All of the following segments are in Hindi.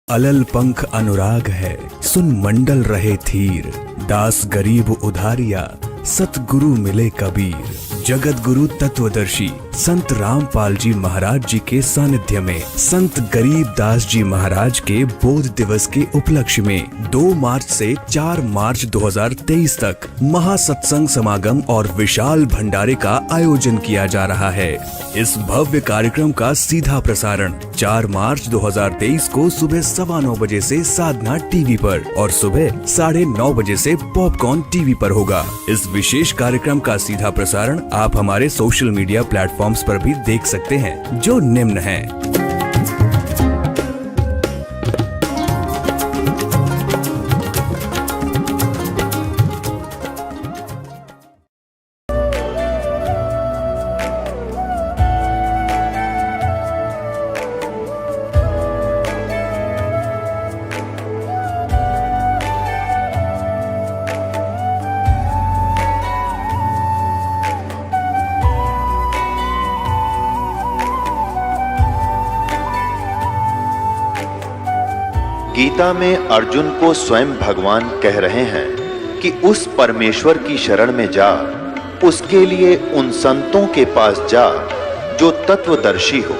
अलल पंख अनुराग है, सुन मंडल रहे थीर। दास गरीब उधारिया, सतगुरु मिले कबीर। जगत गुरु तत्वदर्शी संत रामपाल जी महाराज जी के सानिध्य में संत गरीब दास जी महाराज के बोध दिवस के उपलक्ष्य में 2 मार्च से 4 मार्च 2023 तक महासत्संग समागम और विशाल भंडारे का आयोजन किया जा रहा है। इस भव्य कार्यक्रम का सीधा प्रसारण 4 मार्च 2023 को सुबह 9:15 बजे से साधना टीवी पर और सुबह 9:30 बजे से पॉपकॉर्न टीवी पर होगा। इस विशेष कार्यक्रम का सीधा प्रसारण आप हमारे सोशल मीडिया प्लेटफॉर्म्स पर भी देख सकते हैं, जो निम्न हैं। गीता में अर्जुन को स्वयं भगवान कह रहे हैं कि उस परमेश्वर की शरण में जा, उसके लिए उन संतों के पास जा जो तत्वदर्शी हो।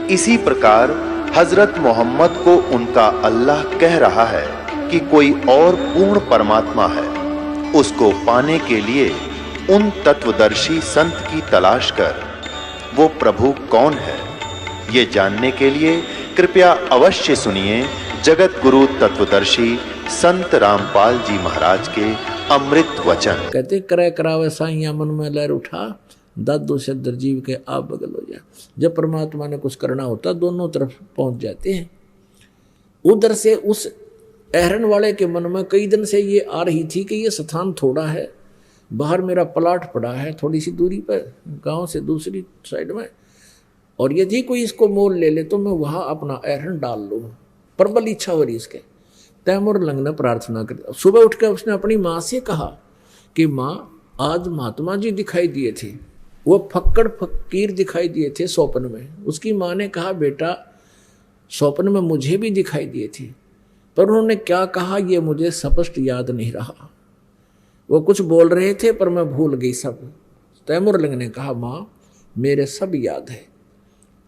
इसी प्रकार हजरत मोहम्मद को उनका अल्लाह कह रहा है कि कोई और पूर्ण परमात्मा है। उसको पाने के लिए उन तत्वदर्शी संत की तलाश कर। वो प्रभु कौन है, ये जानने के लिए कृपया अवश्य सुनिए जगत गुरु तत्वदर्शी संत रामपाल जी महाराज के अमृत वचन। कहते करे करावे साइया मन में लहर उठा, दादो से दरजीव के आप बगल हो जा। जब परमात्मा ने कुछ करना होता दोनों तरफ पहुंच जाते हैं। उधर से उस एहरन वाले के मन में कई दिन से ये आ रही थी कि ये स्थान थोड़ा है, बाहर मेरा प्लाट पड़ा है थोड़ी सी दूरी पर, गांव से दूसरी साइड में, और यदि कोई इसको मोल ले ले तो मैं वहां अपना एहरन डाल लूँ। प्रबल इच्छा हो रही इसके। तैमूर लंग ने प्रार्थना कर, सुबह उठकर उसने अपनी माँ से कहा कि माँ, आज महात्मा जी दिखाई दिए थे, वो फक्कड़ फकीर दिखाई दिए थे स्वप्न में। उसकी माँ ने कहा, बेटा स्वप्न में मुझे भी दिखाई दिए थे, पर उन्होंने क्या कहा ये मुझे स्पष्ट याद नहीं रहा। वो कुछ बोल रहे थे पर मैं भूल गई सब। तैमूर लंग ने कहा, माँ मेरे सब याद है,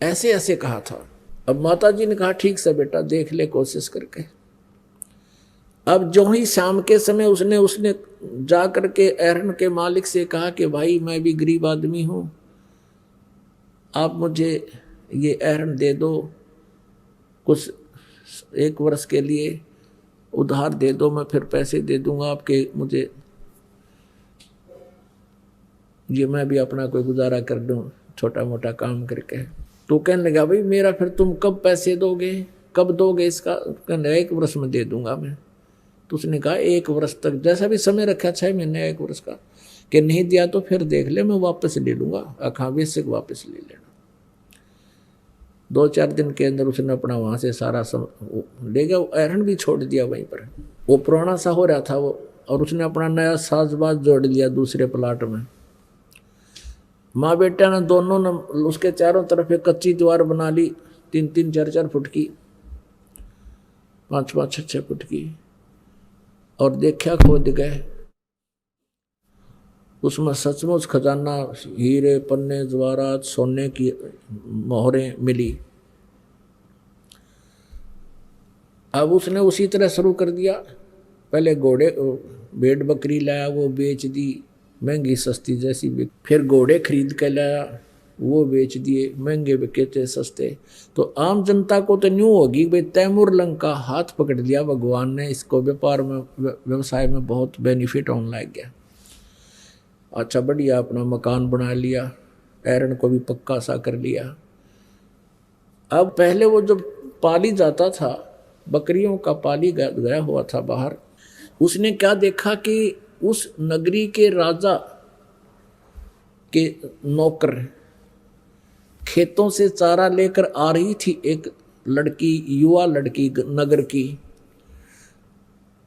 ऐसे ऐसे कहा था। अब माता जी ने कहा, ठीक से बेटा देख ले कोशिश करके। अब जो ही शाम के समय उसने जा करके एहरन के मालिक से कहा कि भाई मैं भी गरीब आदमी हूँ, आप मुझे ये एहरन दे दो, कुछ 1 वर्ष के लिए उधार दे दो, मैं फिर पैसे दे दूंगा आपके, मुझे ये मैं भी अपना कोई गुजारा कर दूं छोटा मोटा काम करके। तो कहने लगा, भाई मेरा फिर तुम कब पैसे दोगे, कब दोगे इसका? कहने लगा 1 वर्ष में दे दूंगा मैं। तो उसने कहा 1 वर्ष तक, जैसा भी समय रखा 6 महीने 1 वर्ष का, कि नहीं दिया तो फिर देख ले मैं वापस ले लूँगा, अखावेशक वापस ले लेना। 2-4 दिन के अंदर उसने अपना वहाँ से सारा ले गया, एहरन भी छोड़ दिया वहीं पर। वो पुराना सा हो रहा था वो, और उसने अपना नया साजबाज जोड़ लिया दूसरे प्लाट में। माँ बेटा ने दोनों ने उसके चारों तरफ एक कच्ची दीवार बना ली, 3-3, 4-4 फुट की, 5-5, 6-6 फुट की, और देखा खोद गए। उसमें सचमुच खजाना, हीरे पन्ने जवाहरात सोने की मोहरें मिली। अब उसने उसी तरह शुरू कर दिया। पहले घोड़े भेड़ बकरी लाया, वो बेच दी महंगी सस्ती जैसी बिक, फिर घोड़े खरीद के लाया, वो बेच दिए, महंगे बिके थे सस्ते। तो आम जनता को तो न्यू होगी भाई तैमूर लंग का हाथ पकड़ लिया भगवान ने, इसको व्यापार में व्यवसाय में बहुत बेनिफिट होने लग गया। अच्छा बढ़िया अपना मकान बना लिया, एहरन को भी पक्का सा कर लिया। अब पहले वो जब पाली जाता था, बकरियों का पाली गया हुआ था बाहर, उसने क्या देखा कि उस नगरी के राजा के नौकर खेतों से चारा लेकर आ रही थी एक लड़की, युवा लड़की नगर की।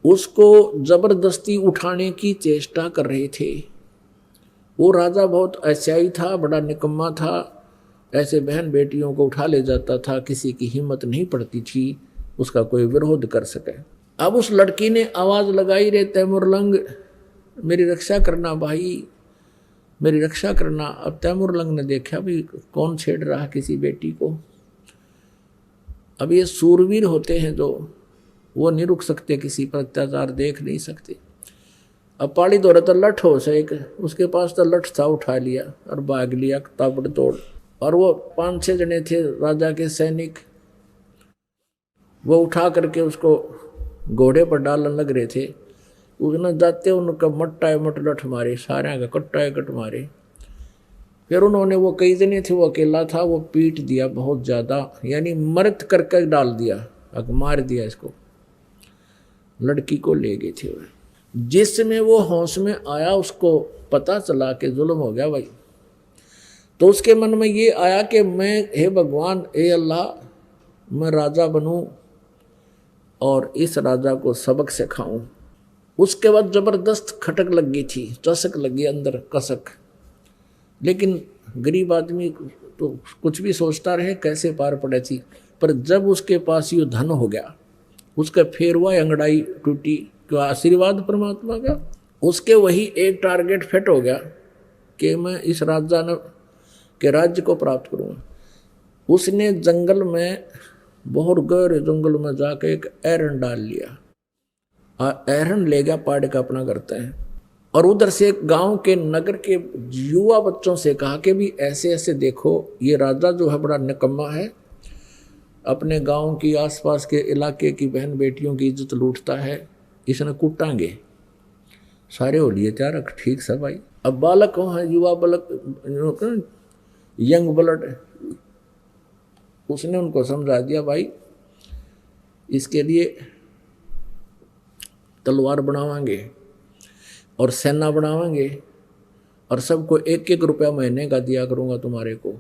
उसको जबरदस्ती उठाने की चेष्टा कर रहे थे। वो राजा बहुत ऐसाई था, बड़ा निकम्मा था, ऐसे बहन बेटियों को उठा ले जाता था, किसी की हिम्मत नहीं पड़ती थी उसका कोई विरोध कर सके। अब उस लड़की ने आवाज लगाई, रे तैमूरलंग मेरी रक्षा करना भाई, मेरी रक्षा करना। अब तैमूरलंग ने देखा भी कौन छेड़ रहा किसी बेटी को। अब ये सूरवीर होते हैं जो वो नहीं रुक सकते, किसी पर अत्याचार देख नहीं सकते। अब पाड़ी दौड़े तो लठ हो से एक, उसके पास तो लठ था, उठा लिया और भाग लिया ताबड़तोड़। और वो 5-6 जने थे राजा के सैनिक, वो उठा करके उसको घोड़े पर डालने लग रहे थे। उसने जाते उनका मट्टा मट लठ मारे, सारे का कट्टा कट मारे। फिर उन्होंने, वो कई जने थे, वो अकेला था, वो पीट दिया बहुत ज़्यादा, यानी मर्द करके डाल दिया, अब मार दिया इसको। लड़की को ले गए थे वह। जिसमें वो होश में आया उसको पता चला कि जुल्म हो गया भाई, तो उसके मन में ये आया कि मैं, हे भगवान, हे अल्लाह, मैं राजा बनूं और इस राजा को सबक सिखाऊं। उसके बाद जबरदस्त खटक लग गई थी, चसक लगी अंदर कसक। लेकिन गरीब आदमी तो कुछ भी सोचता रहे कैसे पार पड़े थी। पर जब उसके पास ये धन हो गया, उसका फेरवा अंगड़ाई टूटी, क्यों आशीर्वाद परमात्मा का, उसके वही एक टारगेट फिट हो गया कि मैं इस राजा के राज्य को प्राप्त करूँगा। उसने जंगल में, बहुत गहरे जंगल में जाके एक एरन डाल लिया। एरन ले गया, पाड़ का अपना करते हैं। और उधर से गांव के नगर के युवा बच्चों से कहा कि भी ऐसे ऐसे देखो, ये राजा जो है बड़ा निकम्मा है, अपने गांव की आसपास के इलाके की बहन बेटियों की इज्जत लूटता है, इसने कूटांगे। सारे हो लिए तैयार, ठीक सब भाई। अब बालक हो है, युवा बालक, यंग ब्लड, उसने उनको समझा दिया भाई इसके लिए तलवार बनावांगे और सेना बनावांगे और सबको 1-1 रुपया महीने का दिया करूँगा तुम्हारे को,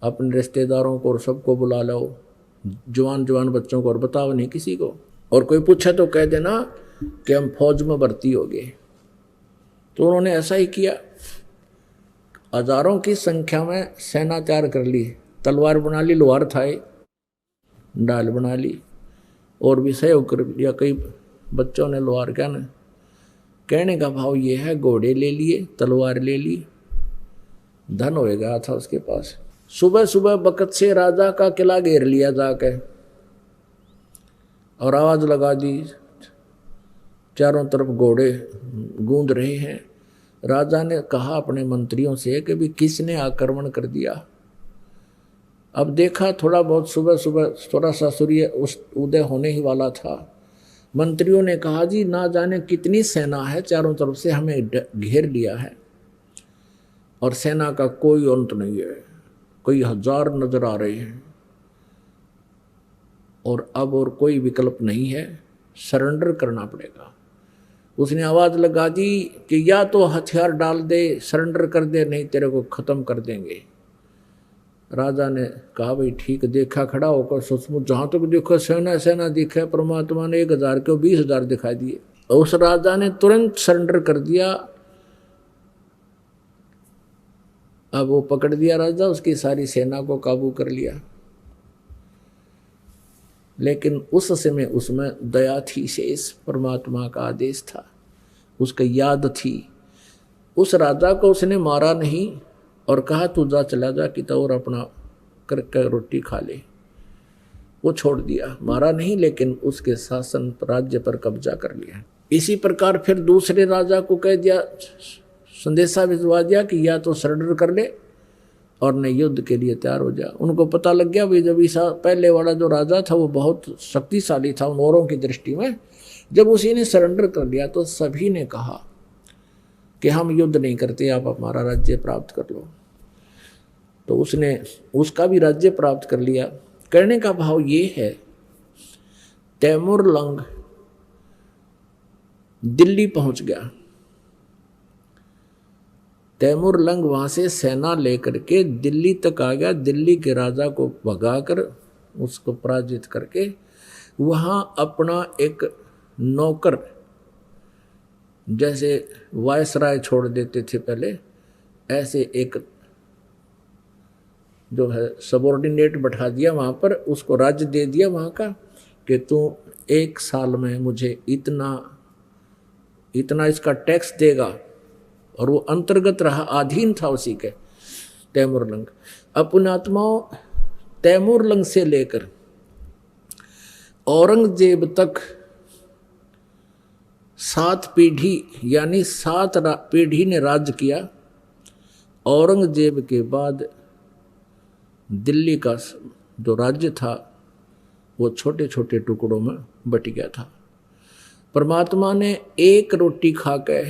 अपने रिश्तेदारों को और सबको बुला लो, जवान जवान बच्चों को, और बताओ नहीं किसी को, और कोई पूछा तो कह देना कि हम फौज में भर्ती हो गए। तो उन्होंने ऐसा ही किया, हजारों की संख्या में सेना तैयार कर ली, तलवार बना ली, लोहार था, डाल बना ली, और भी सहयोग कर लिया। कई बच्चों ने लोहार क्या न कहने का भाव ये है, घोड़े ले लिए, तलवार ले ली, धन हो गया था उसके पास। सुबह सुबह बकत से राजा का किला घेर लिया जाके और आवाज लगा दी, चारों तरफ घोड़े गूंज रहे हैं। राजा ने कहा अपने मंत्रियों से कि भी किसने आक्रमण कर दिया। अब देखा थोड़ा बहुत सुबह सुबह थोड़ा सा सूर्य उदय होने ही वाला था। मंत्रियों ने कहा जी ना जाने कितनी सेना है, चारों तरफ से हमें घेर लिया है और सेना का कोई अंत नहीं है, कई हजार नजर आ रहे हैं और अब और कोई विकल्प नहीं है, सरेंडर करना पड़ेगा। उसने आवाज लगा दी कि या तो हथियार डाल दे, सरेंडर कर दे, नहीं तेरे को खत्म कर देंगे। राजा ने कहा भाई ठीक, देखा खड़ा होकर सचमुच जहां तक देखो सेना सेना दिखा। परमात्मा ने 1000 को 20,000 दिखा दिए। उस राजा ने तुरंत सरेंडर कर दिया। अब वो पकड़ दिया राजा, उसकी सारी सेना को काबू कर लिया। लेकिन उस समय उसमें दया थी शेष, परमात्मा का आदेश था, उसका याद थी। उस राजा को उसने मारा नहीं और कहा तू जा, चला जा कि तो और अपना करके रोटी खा ले। वो छोड़ दिया, मारा नहीं, लेकिन उसके शासन राज्य पर कब्जा कर लिया। इसी प्रकार फिर दूसरे राजा को कह दिया, संदेशा भिजवा दिया कि या तो सरेंडर कर ले और न युद्ध के लिए तैयार हो जा। उनको पता लग गया भाई जब ईसा पहले वाला जो राजा था वो बहुत शक्तिशाली था उन औरों की दृष्टि में। जब उसी ने सरेंडर कर लिया तो सभी ने कहा कि हम युद्ध नहीं करते, आप हमारा राज्य प्राप्त कर लो। तो उसने उसका भी राज्य प्राप्त कर लिया। करने का भाव ये है, तैमूरलंग दिल्ली पहुंच गया। तैमूरलंग वहां से सेना लेकर के दिल्ली तक आ गया। दिल्ली के राजा को भगाकर, उसको पराजित करके वहां अपना एक नौकर, जैसे वायसराय छोड़ देते थे पहले, ऐसे एक जो है सबॉर्डिनेट बैठा दिया वहां पर, उसको राज्य दे दिया वहां का। कि तू 1 साल में मुझे इतना इतना इसका टैक्स देगा, और वो अंतर्गत रहा, अधीन था उसी के, तैमूरलंग। अपनात्माओं, तैमूरलंग से लेकर औरंगजेब तक 7 पीढ़ी यानी 7 पीढ़ी ने राज्य किया। औरंगजेब के बाद दिल्ली का जो राज्य था वो छोटे छोटे टुकड़ों में बट गया था। परमात्मा ने एक रोटी खा के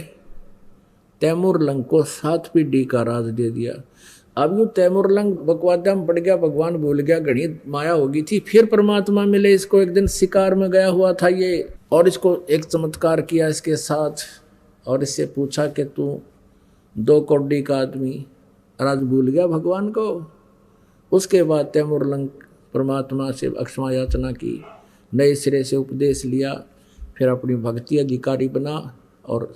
तैमूरलंग को 7 पीढ़ी का राज दे दिया। अब यूँ तैमूरलंग बकवादा में पड़ गया, भगवान भूल गया, घड़ी माया होगी थी। फिर परमात्मा मिले इसको, एक दिन शिकार में गया हुआ था ये, और इसको एक चमत्कार किया इसके साथ, और इससे पूछा कि तू 2 कौड़ी का आदमी, राज भूल गया भगवान को। उसके बाद तैमूरलंग परमात्मा से क्षमा याचना की, नए सिरे से उपदेश लिया, फिर अपनी भक्ति अधिकारी बना। और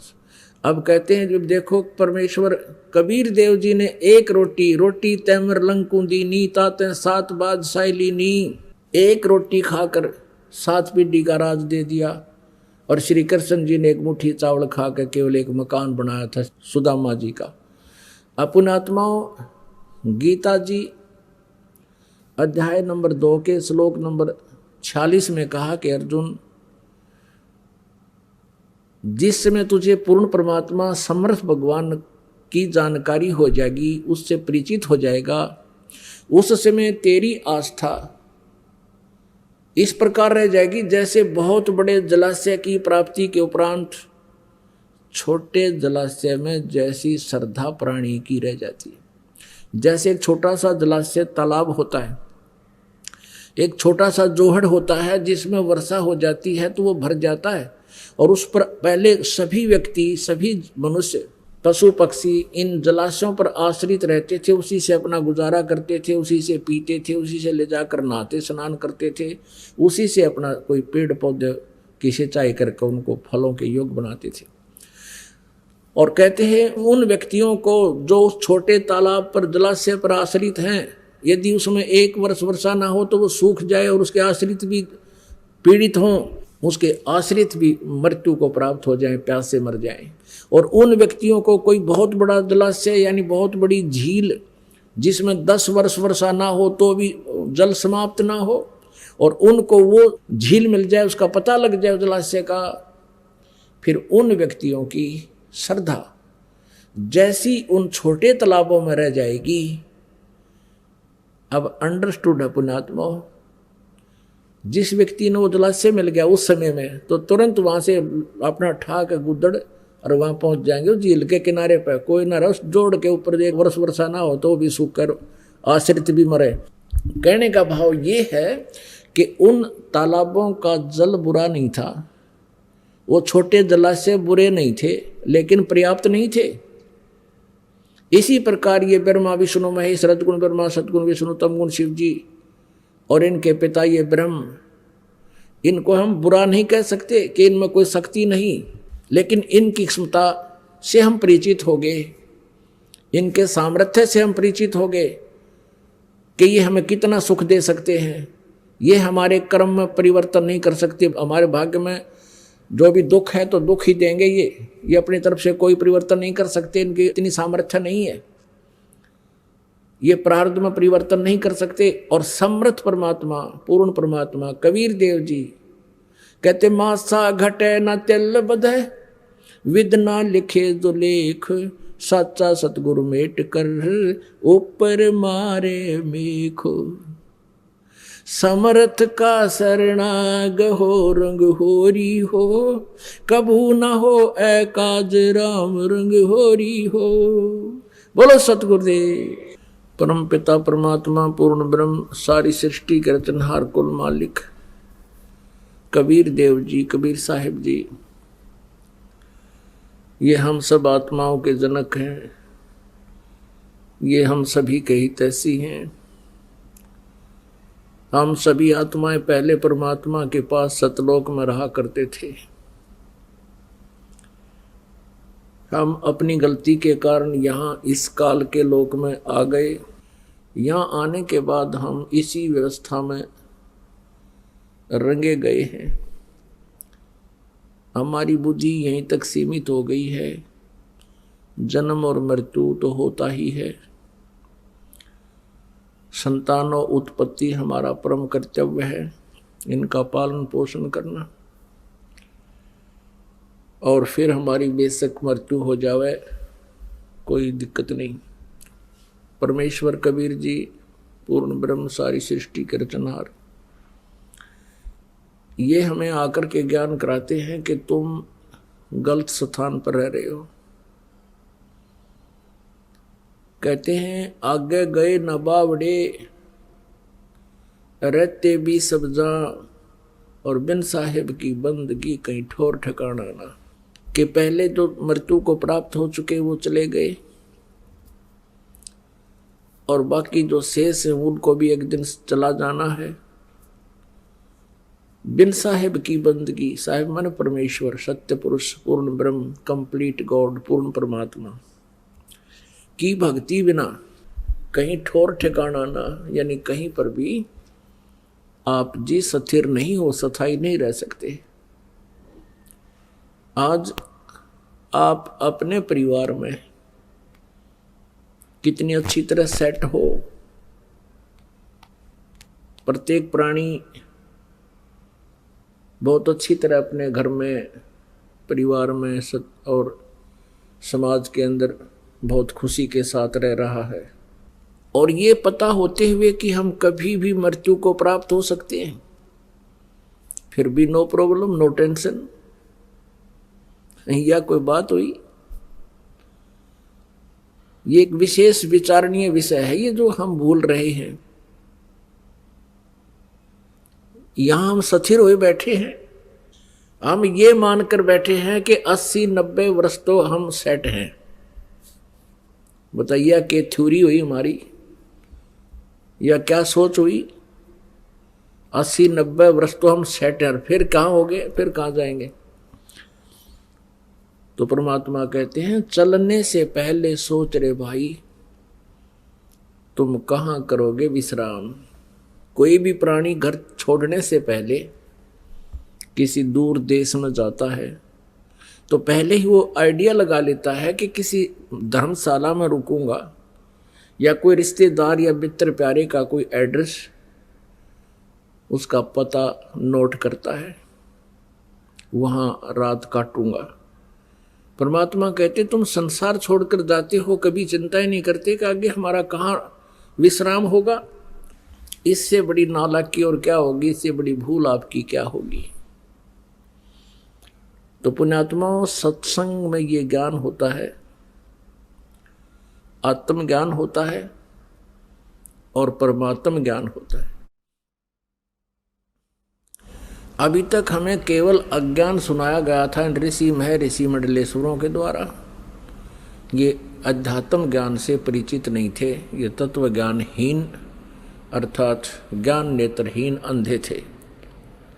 अब कहते हैं जब देखो परमेश्वर कबीर देव जी ने एक रोटी तैमूरलंग को दीनी, ताते 7 बादशाही लीनी, एक रोटी खाकर 7 पीढ़ी का राज दे दिया। और श्री कृष्ण जी ने एक मुट्ठी चावल खा कर केवल एक मकान बनाया था सुदामा जी का। अपनात्माओं, गीता जी अध्याय नंबर 2 के श्लोक नंबर 46 में कहा कि अर्जुन, जिस समय तुझे पूर्ण परमात्मा समर्थ भगवान की जानकारी हो जाएगी, उससे परिचित हो जाएगा, उस समय तेरी आस्था इस प्रकार रह जाएगी जैसे बहुत बड़े जलाशय की प्राप्ति के उपरांत छोटे जलाशय में जैसी श्रद्धा प्राणी की रह जाती है। जैसे एक छोटा सा जलाशय तालाब होता है, एक छोटा सा जोहड़ होता है जिसमें वर्षा हो जाती है तो वो भर जाता है, और उस पर पहले सभी व्यक्ति, सभी मनुष्य, पशु पक्षी इन जलाशयों पर आश्रित रहते थे, उसी से अपना गुजारा करते थे, उसी से पीते थे, उसी से ले जाकर नहाते स्नान करते थे, उसी से अपना कोई पेड़ पौधे की सिंचाई करके उनको फलों के योग बनाते थे। और कहते हैं उन व्यक्तियों को जो उस छोटे तालाब पर, जलाशय पर आश्रित हैं, यदि उसमें 1 वर्ष वर्षा ना हो तो वो सूख जाए और उसके आश्रित भी पीड़ित हों, उसके आश्रित भी मृत्यु को प्राप्त हो जाएं, प्यास से मर जाएं। और उन व्यक्तियों को कोई बहुत बड़ा जलाशय यानी बहुत बड़ी झील जिसमें 10 वर्ष वर्षा ना हो तो भी जल समाप्त ना हो, और उनको वो झील मिल जाए, उसका पता लग जाए जलाशय का, फिर उन व्यक्तियों की श्रद्धा जैसी उन छोटे तालाबों में रह जाएगी। अब अंडरस्टूड है पुण्यात्मा, जिस व्यक्ति ने वो जलाशय मिल गया उस समय में, तो तुरंत वहां से अपना ठाक गुदड़ और वहां पहुंच जाएंगे उस झील के किनारे पर। कोई ना रहा उस जोड़ के ऊपर 1 वर्ष वर्षा ना हो तो भी सूख कर आश्रित भी मरे। कहने का भाव ये है कि उन तालाबों का जल बुरा नहीं था, वो छोटे जलाशय बुरे नहीं थे, लेकिन पर्याप्त नहीं थे। इसी प्रकार ये ब्रह्मा विष्णु महेश, रजगुण ब्रह्मा, सतगुण विष्णु, तमगुण शिव जी और इनके पिता ये ब्रह्म, इनको हम बुरा नहीं कह सकते कि इनमें कोई शक्ति नहीं, लेकिन इनकी क्षमता से हम परिचित हो गए, इनके सामर्थ्य से हम परिचित हो गए कि ये हमें कितना सुख दे सकते हैं। ये हमारे कर्म में परिवर्तन नहीं कर सकते, हमारे भाग्य में जो भी दुख है तो दुख ही देंगे। ये अपनी तरफ से कोई परिवर्तन नहीं कर सकते, इनकी इतनी सामर्थ्य नहीं है, ये प्रारब्ध में परिवर्तन नहीं कर सकते। और समर्थ परमात्मा, पूर्ण परमात्मा कबीर देव जी कहते, मासा घटे न तेल बधे, विद ना लिखे जो लेख, साचा सतगुरु मेट कर ऊपर मारे मेखो। समर्थ का शरणाग हो रंग होरी हो, कबू न हो ऐ काज राम रंग होरी हो। बोलो सतगुरुदेव। परम पिता परमात्मा पूर्ण ब्रह्म, सारी सृष्टि के रचनहार कुल मालिक कबीर देव जी, कबीर साहिब जी, ये हम सब आत्माओं के जनक हैं, ये हम सभी के हितैषी हैं। हम सभी आत्माएं पहले परमात्मा के पास सतलोक में रहा करते थे। हम अपनी गलती के कारण यहाँ इस काल के लोक में आ गए। यहाँ आने के बाद हम इसी व्यवस्था में रंगे गए हैं। हमारी बुद्धि यहीं तक सीमित हो गई है। जन्म और मृत्यु तो होता ही है। संतान और उत्पत्ति हमारा परम कर्तव्य है, इनका पालन पोषण करना। और फिर हमारी बेशक मृत्यु हो जावे, कोई दिक्कत नहीं। परमेश्वर कबीर जी पूर्ण ब्रह्म सारी सृष्टि के रचनहार, ये हमें आकर के ज्ञान कराते हैं कि तुम गलत स्थान पर रह रहे हो। कहते हैं आगे गए न बावड़े, रहते भी सब जा, और बिन साहिब की बंदगी कहीं ठोर ठिकाना ना। कि पहले जो मृत्यु को प्राप्त हो चुके वो चले गए, और बाकी जो शेष है उनको भी एक दिन चला जाना है। बिन साहिब की बंदगी, साहिब माने परमेश्वर, सत्य पुरुष, पूर्ण ब्रह्म, कंप्लीट गॉड, पूर्ण परमात्मा की भक्ति बिना कहीं ठोर ठिकाना ना, यानी कहीं पर भी आप जी स्थिर नहीं हो, स्थायी नहीं रह सकते। आज आप अपने परिवार में कितनी अच्छी तरह सेट हो, प्रत्येक प्राणी बहुत अच्छी तरह अपने घर में, परिवार में और समाज के अंदर बहुत खुशी के साथ रह रहा है। और ये पता होते हुए कि हम कभी भी मृत्यु को प्राप्त हो सकते हैं, फिर भी नो प्रॉब्लम, नो टेंशन। या कोई बात हुई, ये एक विशेष विचारणीय विषय है ये जो हम भूल रहे हैं। यहां हम स्थिर हुए बैठे हैं, हम ये मानकर बैठे हैं कि 80-90 वर्ष तो हम सेट हैं। बताइए कि थ्योरी हुई हमारी या क्या सोच हुई? 80-90 वर्ष तो हम सेट हैं, फिर कहाँ हो गए, फिर कहाँ जाएंगे? तो परमात्मा कहते हैं चलने से पहले सोच रे भाई, तुम कहाँ करोगे विश्राम। कोई भी प्राणी घर छोड़ने से पहले किसी दूर देश में जाता है तो पहले ही वो आइडिया लगा लेता है कि किसी धर्मशाला में रुकूंगा, या कोई रिश्तेदार या मित्र प्यारे का कोई एड्रेस, उसका पता नोट करता है, वहां रात काटूंगा। परमात्मा कहते तुम संसार छोड़कर जाते हो, कभी चिंता ही नहीं करते कि आगे हमारा कहाँ विश्राम होगा। इससे बड़ी नालायकी और क्या होगी, इससे बड़ी भूल आपकी क्या होगी। तो पुण्यात्माओं, सत्संग में ये ज्ञान होता है, आत्म ज्ञान होता है और परमात्म ज्ञान होता है। अभी तक हमें केवल अज्ञान सुनाया गया था ऋषि मंडलेश्वरों के द्वारा। ये अध्यात्म ज्ञान से परिचित नहीं थे, ये तत्व ज्ञानहीन अर्थात ज्ञान नेत्रहीन अंधे थे।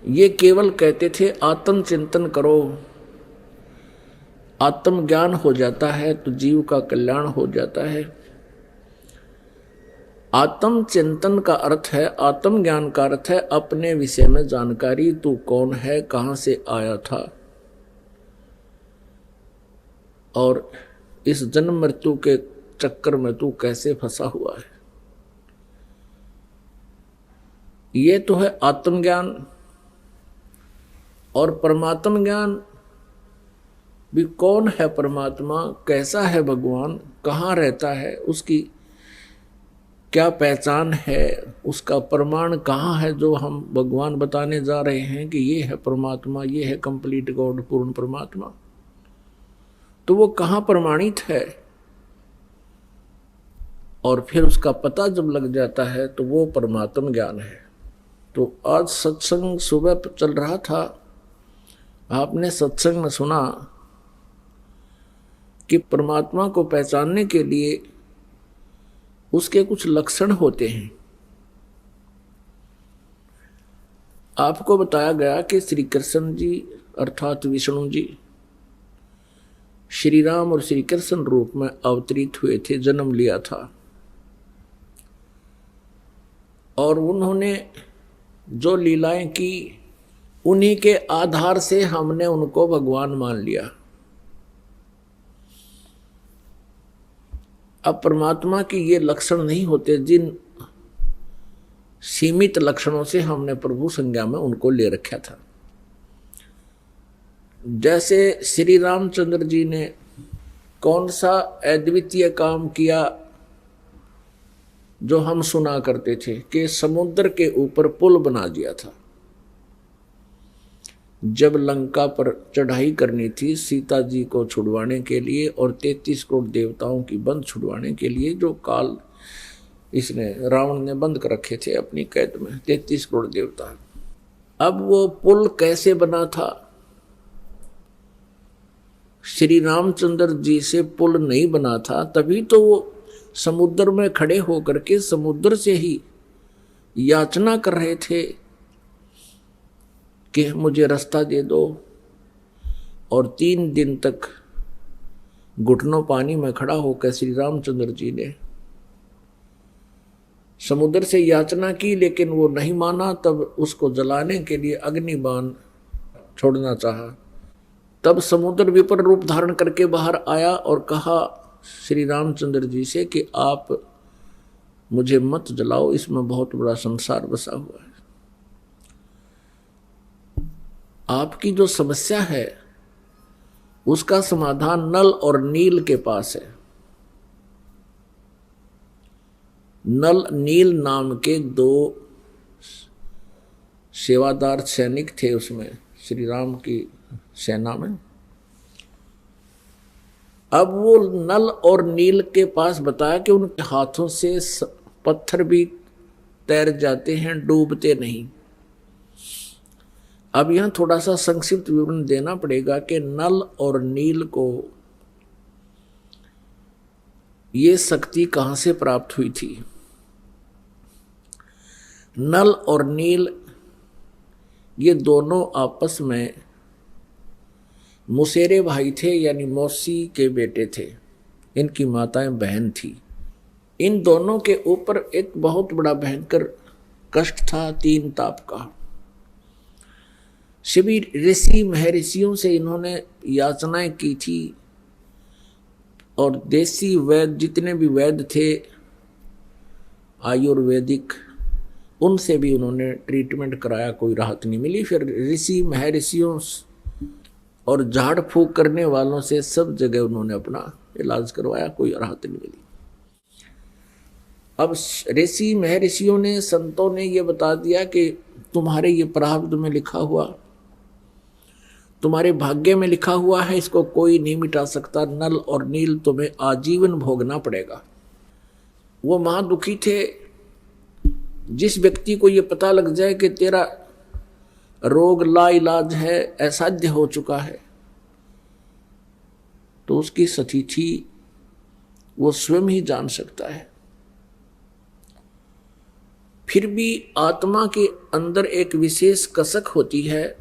ये केवल कहते थे आत्म चिंतन करो, आत्म ज्ञान हो जाता है तो जीव का कल्याण हो जाता है। आत्म चिंतन का अर्थ है, आत्म ज्ञान का अर्थ है अपने विषय में जानकारी, तू कौन है, कहां से आया था और इस जन्म मृत्यु के चक्कर में तू कैसे फंसा हुआ है। ये तो है आत्मज्ञान। और परमात्म ज्ञान भी, कौन है परमात्मा, कैसा है भगवान, कहाँ रहता है, उसकी क्या पहचान है, उसका प्रमाण कहाँ है जो हम भगवान बताने जा रहे हैं कि ये है परमात्मा, ये है कंप्लीट गॉड, पूर्ण परमात्मा। तो वो कहाँ प्रमाणित है, और फिर उसका पता जब लग जाता है तो वो परमात्म ज्ञान है। तो आज सत्संग सुबह चल रहा था, आपने सत्संग में सुना कि परमात्मा को पहचानने के लिए उसके कुछ लक्षण होते हैं। आपको बताया गया कि श्री कृष्ण जी अर्थात विष्णु जी श्री राम और श्री कृष्ण रूप में अवतरित हुए थे, जन्म लिया था, और उन्होंने जो लीलाएं की उन्हीं के आधार से हमने उनको भगवान मान लिया। अब परमात्मा के ये लक्षण नहीं होते जिन सीमित लक्षणों से हमने प्रभु संज्ञा में उनको ले रखा था। जैसे श्री रामचंद्र जी ने कौन सा अद्वितीय काम किया जो हम सुना करते थे कि समुद्र के ऊपर पुल बना दिया था। जब लंका पर चढ़ाई करनी थी सीता जी को छुड़वाने के लिए और 33 करोड़ देवताओं की बंद छुड़वाने के लिए, जो काल इसने रावण ने बंद कर रखे थे अपनी कैद में 33 करोड़ देवता। अब वो पुल कैसे बना था? श्री रामचंद्र जी से पुल नहीं बना था, तभी तो वो समुद्र में खड़े होकर के समुद्र से ही याचना कर रहे थे कि मुझे रास्ता दे दो, और 3 दिन तक घुटनों पानी में खड़ा होकर श्री रामचंद्र जी ने समुद्र से याचना की, लेकिन वो नहीं माना। तब उसको जलाने के लिए अग्निबाण छोड़ना चाहा। तब समुद्र विपर रूप धारण करके बाहर आया और कहा श्री रामचंद्र जी से कि आप मुझे मत जलाओ, इसमें बहुत बड़ा संसार बसा हुआ है। आपकी जो समस्या है उसका समाधान नल और नील के पास है। नल नील नाम के 2 सेवादार सैनिक थे उसमें, श्री राम की सेना में। अब वो नल और नील के पास बताया कि उनके हाथों से पत्थर भी तैर जाते हैं, डूबते नहीं। अब यहां थोड़ा सा संक्षिप्त विवरण देना पड़ेगा कि नल और नील को ये शक्ति कहां से प्राप्त हुई थी। नल और नील ये दोनों आपस में मुसेरे भाई थे, यानी मौसी के बेटे थे। इनकी माताएं बहन थी। इन दोनों के ऊपर एक बहुत बड़ा भयंकर कष्ट था, 3 ताप का। सभी ऋषि महर्षियों से इन्होंने याचनाएं की थी, और देसी वैद्य जितने भी वैद्य थे आयुर्वेदिक, उनसे भी उन्होंने ट्रीटमेंट कराया, कोई राहत नहीं मिली। फिर ऋषि महर्षियों और झाड़ फूक करने वालों से सब जगह उन्होंने अपना इलाज करवाया, कोई राहत नहीं मिली। अब ऋषि महर्षियों ने, संतों ने ये बता दिया कि तुम्हारे ये प्रारब्ध में लिखा हुआ, तुम्हारे भाग्य में लिखा हुआ है, इसको कोई नहीं मिटा सकता। नल और नील तुम्हें आजीवन भोगना पड़ेगा। वो महादुखी थे। जिस व्यक्ति को ये पता लग जाए कि तेरा रोग लाइलाज है, असाध्य हो चुका है, तो उसकी स्थिति वो स्वयं ही जान सकता है। फिर भी आत्मा के अंदर एक विशेष कसक होती है,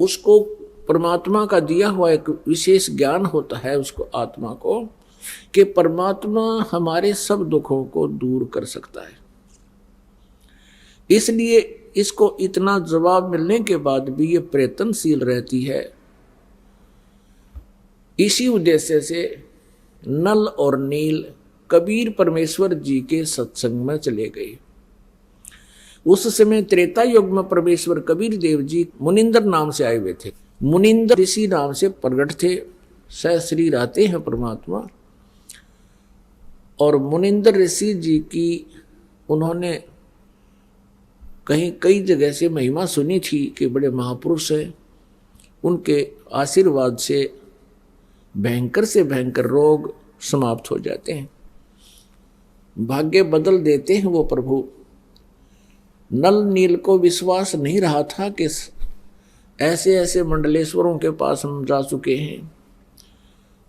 उसको परमात्मा का दिया हुआ एक विशेष ज्ञान होता है उसको, आत्मा को, कि परमात्मा हमारे सब दुखों को दूर कर सकता है। इसलिए इसको इतना जवाब मिलने के बाद भी ये प्रयत्नशील रहती है। इसी उद्देश्य से नल और नील कबीर परमेश्वर जी के सत्संग में चले गए। उस समय त्रेता युग में परमेश्वर कबीर देव जी मुनिंदर नाम से आए हुए थे। मुनिंदर ऋषि नाम से प्रगट थे, सहश्री रहते हैं परमात्मा। और मुनिंदर ऋषि जी की उन्होंने कहीं कई जगह से महिमा सुनी थी कि बड़े महापुरुष हैं, उनके आशीर्वाद से भयंकर से भयंकर रोग समाप्त हो जाते हैं, भाग्य बदल देते हैं वो प्रभु। नल नील को विश्वास नहीं रहा था कि ऐसे ऐसे मंडलेश्वरों के पास हम जा चुके हैं,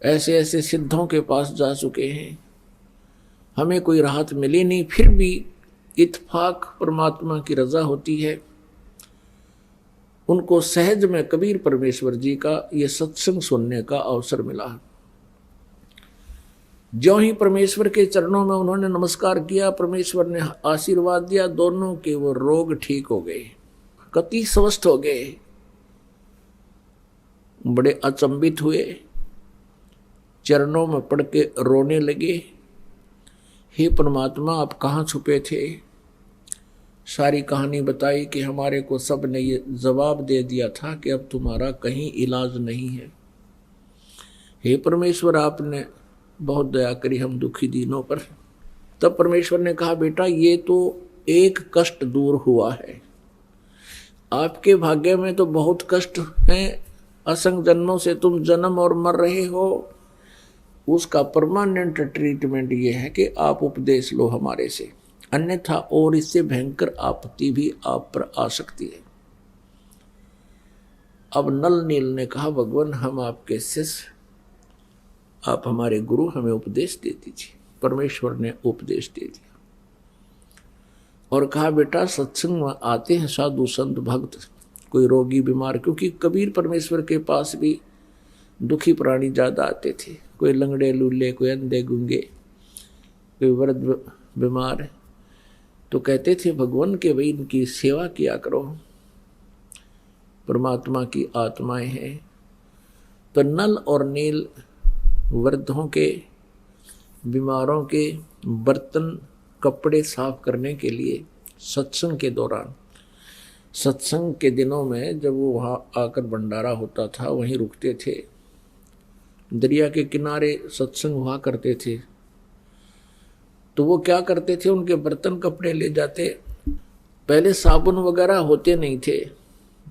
ऐसे ऐसे सिद्धों के पास जा चुके हैं, हमें कोई राहत मिली नहीं। फिर भी इत्फाक परमात्मा की रजा होती है। उनको सहज में कबीर परमेश्वर जी का ये सत्संग सुनने का अवसर मिला। ज्यों ही परमेश्वर के चरणों में उन्होंने नमस्कार किया, परमेश्वर ने आशीर्वाद दिया, दोनों के वो रोग ठीक हो गए, कति स्वस्थ हो गए। बड़े अचंभित हुए, चरणों में पड़ के रोने लगे। हे परमात्मा, आप कहाँ छुपे थे? सारी कहानी बताई कि हमारे को सब ने ये जवाब दे दिया था कि अब तुम्हारा कहीं इलाज नहीं है। हे परमेश्वर, आपने बहुत दया करी हम दुखी दीनों पर। तब परमेश्वर ने कहा, बेटा ये तो एक कष्ट दूर हुआ है, आपके भाग्य में तो बहुत कष्ट हैं। असंख्य जन्मों से तुम जन्म और मर रहे हो। उसका परमानेंट ट्रीटमेंट ये है कि आप उपदेश लो हमारे से, अन्यथा और इससे भयंकर आपत्ति भी आप पर आ सकती है। अब नल नील ने कहा, भगवान हम आपके शिष्य, आप हमारे गुरु, हमें उपदेश दे दीजिए। परमेश्वर ने उपदेश दे दिया और कहा, बेटा सत्संग में आते हैं साधु संत भक्त, कोई रोगी बीमार, क्योंकि कबीर परमेश्वर के पास भी दुखी प्राणी ज़्यादा आते थे, कोई लंगड़े लूले, कोई अंधे गूंगे, कोई वृद्ध बीमार। तो कहते थे भगवान के भाई इनकी सेवा किया करो, परमात्मा की आत्माएं हैं। तो नल और नील वृद्धों के, बीमारों के बर्तन कपड़े साफ करने के लिए सत्संग के दौरान, सत्संग के दिनों में जब वो वहाँ आकर भंडारा होता था वहीं रुकते थे। दरिया के किनारे सत्संग हुआ करते थे। तो वो क्या करते थे, उनके बर्तन कपड़े ले जाते। पहले साबुन वगैरह होते नहीं थे,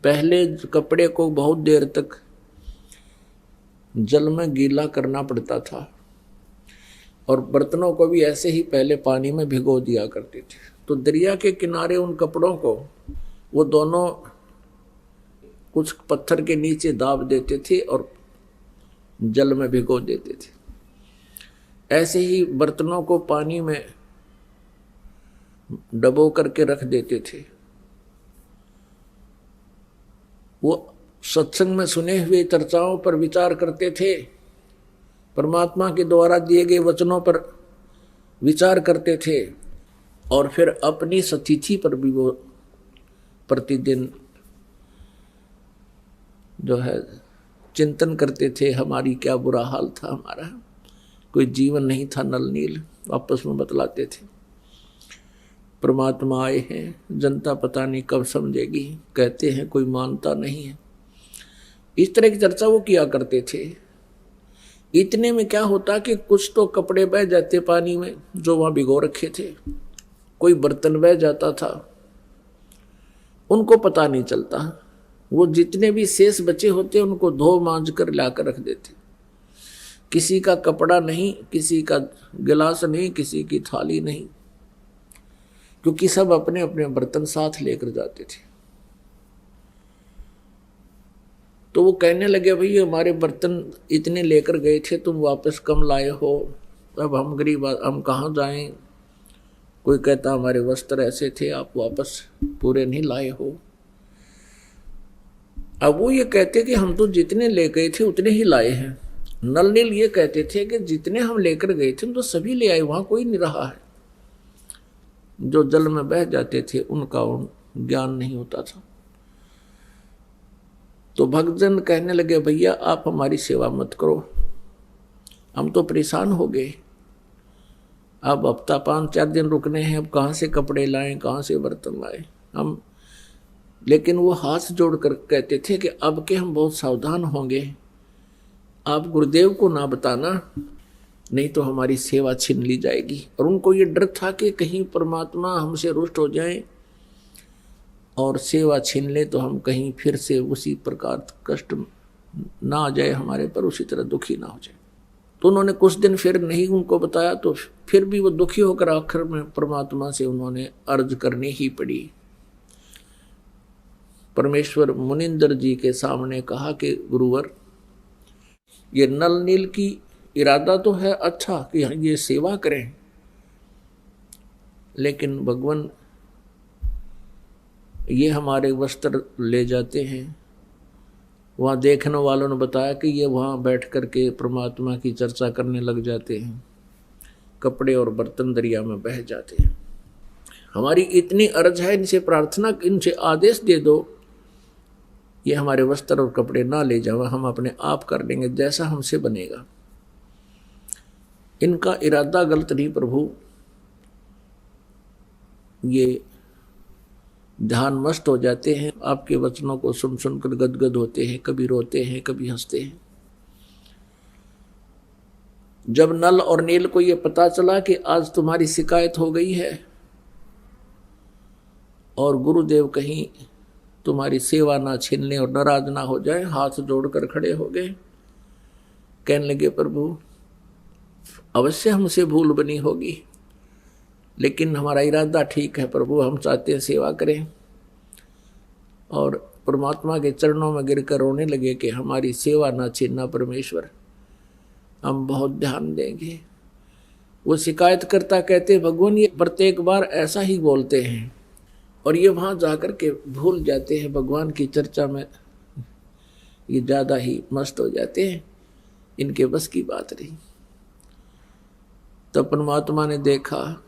पहले कपड़े को बहुत देर तक जल में गीला करना पड़ता था और बर्तनों को भी ऐसे ही पहले पानी में भिगो दिया करते थे। तो दरिया के किनारे उन कपड़ों को वो दोनों कुछ पत्थर के नीचे दाब देते थे और जल में भिगो देते थे। ऐसे ही बर्तनों को पानी में डबो करके रख देते थे। वो सत्संग में सुने हुए चर्चाओं पर विचार करते थे, परमात्मा के द्वारा दिए गए वचनों पर विचार करते थे और फिर अपनी सतिथि पर भी वो प्रतिदिन जो है चिंतन करते थे, हमारी क्या बुरा हाल था, हमारा कोई जीवन नहीं था। नल नील आपस में बतलाते थे, परमात्मा आए हैं, जनता पता नहीं कब समझेगी, कहते हैं कोई मानता नहीं है। इस तरह की चर्चा वो किया करते थे। इतने में क्या होता कि कुछ तो कपड़े बह जाते पानी में जो वहां भिगो रखे थे, कोई बर्तन बह जाता था, उनको पता नहीं चलता। वो जितने भी शेष बचे होते उनको धो मांझ कर लाकर रख देते। किसी का कपड़ा नहीं, किसी का गिलास नहीं, किसी की थाली नहीं, क्योंकि सब अपने अपने बर्तन साथ लेकर जाते थे। तो वो कहने लगे, भाई हमारे बर्तन इतने लेकर गए थे, तुम वापस कम लाए हो, अब हम गरीब, हम कहाँ जाएं। कोई कहता हमारे वस्त्र ऐसे थे, आप वापस पूरे नहीं लाए हो। अब वो ये कहते कि हम तो जितने ले गए थे उतने ही लाए हैं। नल नील ये कहते थे कि जितने हम लेकर गए थे तो सभी ले आए, वहां कोई नहीं रहा है। जो जल में बह जाते थे उनका ज्ञान नहीं होता था। तो भक्तजन कहने लगे, भैया आप हमारी सेवा मत करो, हम तो परेशान हो गए, अब हफ्ता 5-4 दिन रुकने हैं, अब कहाँ से कपड़े लाएं, कहाँ से बर्तन लाएं हम। लेकिन वो हाथ जोड़कर कहते थे कि अब के हम बहुत सावधान होंगे, आप गुरुदेव को ना बताना, नहीं तो हमारी सेवा छीन ली जाएगी। और उनको ये डर था कि कहीं परमात्मा हमसे रुष्ट हो जाए और सेवा छीन ले तो हम कहीं फिर से उसी प्रकार कष्ट ना आ जाए हमारे पर, उसी तरह दुखी ना हो जाए। तो उन्होंने कुछ दिन फिर नहीं उनको बताया, तो फिर भी वो दुखी होकर आखिर में परमात्मा से उन्होंने अर्ज करनी ही पड़ी। परमेश्वर मुनिंदर जी के सामने कहा कि गुरुवर, ये नल नील की इरादा तो है अच्छा कि ये सेवा करें, लेकिन भगवान ये हमारे वस्त्र ले जाते हैं। वहाँ देखने वालों ने बताया कि ये वहाँ बैठ कर के परमात्मा की चर्चा करने लग जाते हैं, कपड़े और बर्तन दरिया में बह जाते हैं। हमारी इतनी अर्ज है, इनसे प्रार्थना, इनसे आदेश दे दो, ये हमारे वस्त्र और कपड़े ना ले जाओ, हम अपने आप कर लेंगे जैसा हमसे बनेगा। इनका इरादा गलत नहीं प्रभु, ये ध्यान मस्त हो जाते हैं, आपके वचनों को सुन सुनकर गदगद होते हैं, कभी रोते हैं कभी हंसते हैं। जब नल और नील को ये पता चला कि आज तुम्हारी शिकायत हो गई है और गुरुदेव कहीं तुम्हारी सेवा ना छीनने और नाराज ना हो जाए, हाथ जोड़कर खड़े हो गए, कहने लगे प्रभु अवश्य हमसे भूल बनी होगी, लेकिन हमारा इरादा ठीक है प्रभु, हम चाहते हैं सेवा करें। और परमात्मा के चरणों में गिरकर रोने लगे कि हमारी सेवा ना छीनना परमेश्वर, हम बहुत ध्यान देंगे। वो शिकायत करता कहते भगवान ये प्रत्येक बार ऐसा ही बोलते हैं और ये वहाँ जाकर के भूल जाते हैं, भगवान की चर्चा में ये ज़्यादा ही मस्त हो जाते हैं, इनके बस की बात नहीं। तो परमात्मा ने देखा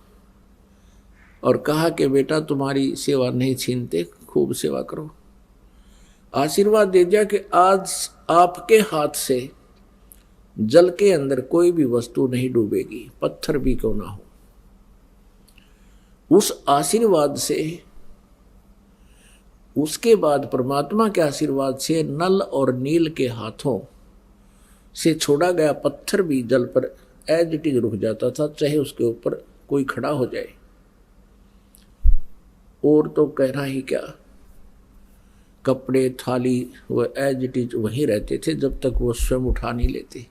और कहा कि बेटा तुम्हारी सेवा नहीं छीनते, खूब सेवा करो। आशीर्वाद दे दिया कि आज आपके हाथ से जल के अंदर कोई भी वस्तु नहीं डूबेगी, पत्थर भी क्यों ना हो। उस आशीर्वाद से, उसके बाद परमात्मा के आशीर्वाद से नल और नील के हाथों से छोड़ा गया पत्थर भी जल पर एज इट इज रुक जाता था, चाहे उसके ऊपर कोई खड़ा हो जाए। और तो कहना ही क्या, कपड़े थाली वो एज इट इज वहीं रहते थे जब तक वो स्वयं उठा नहीं लेते।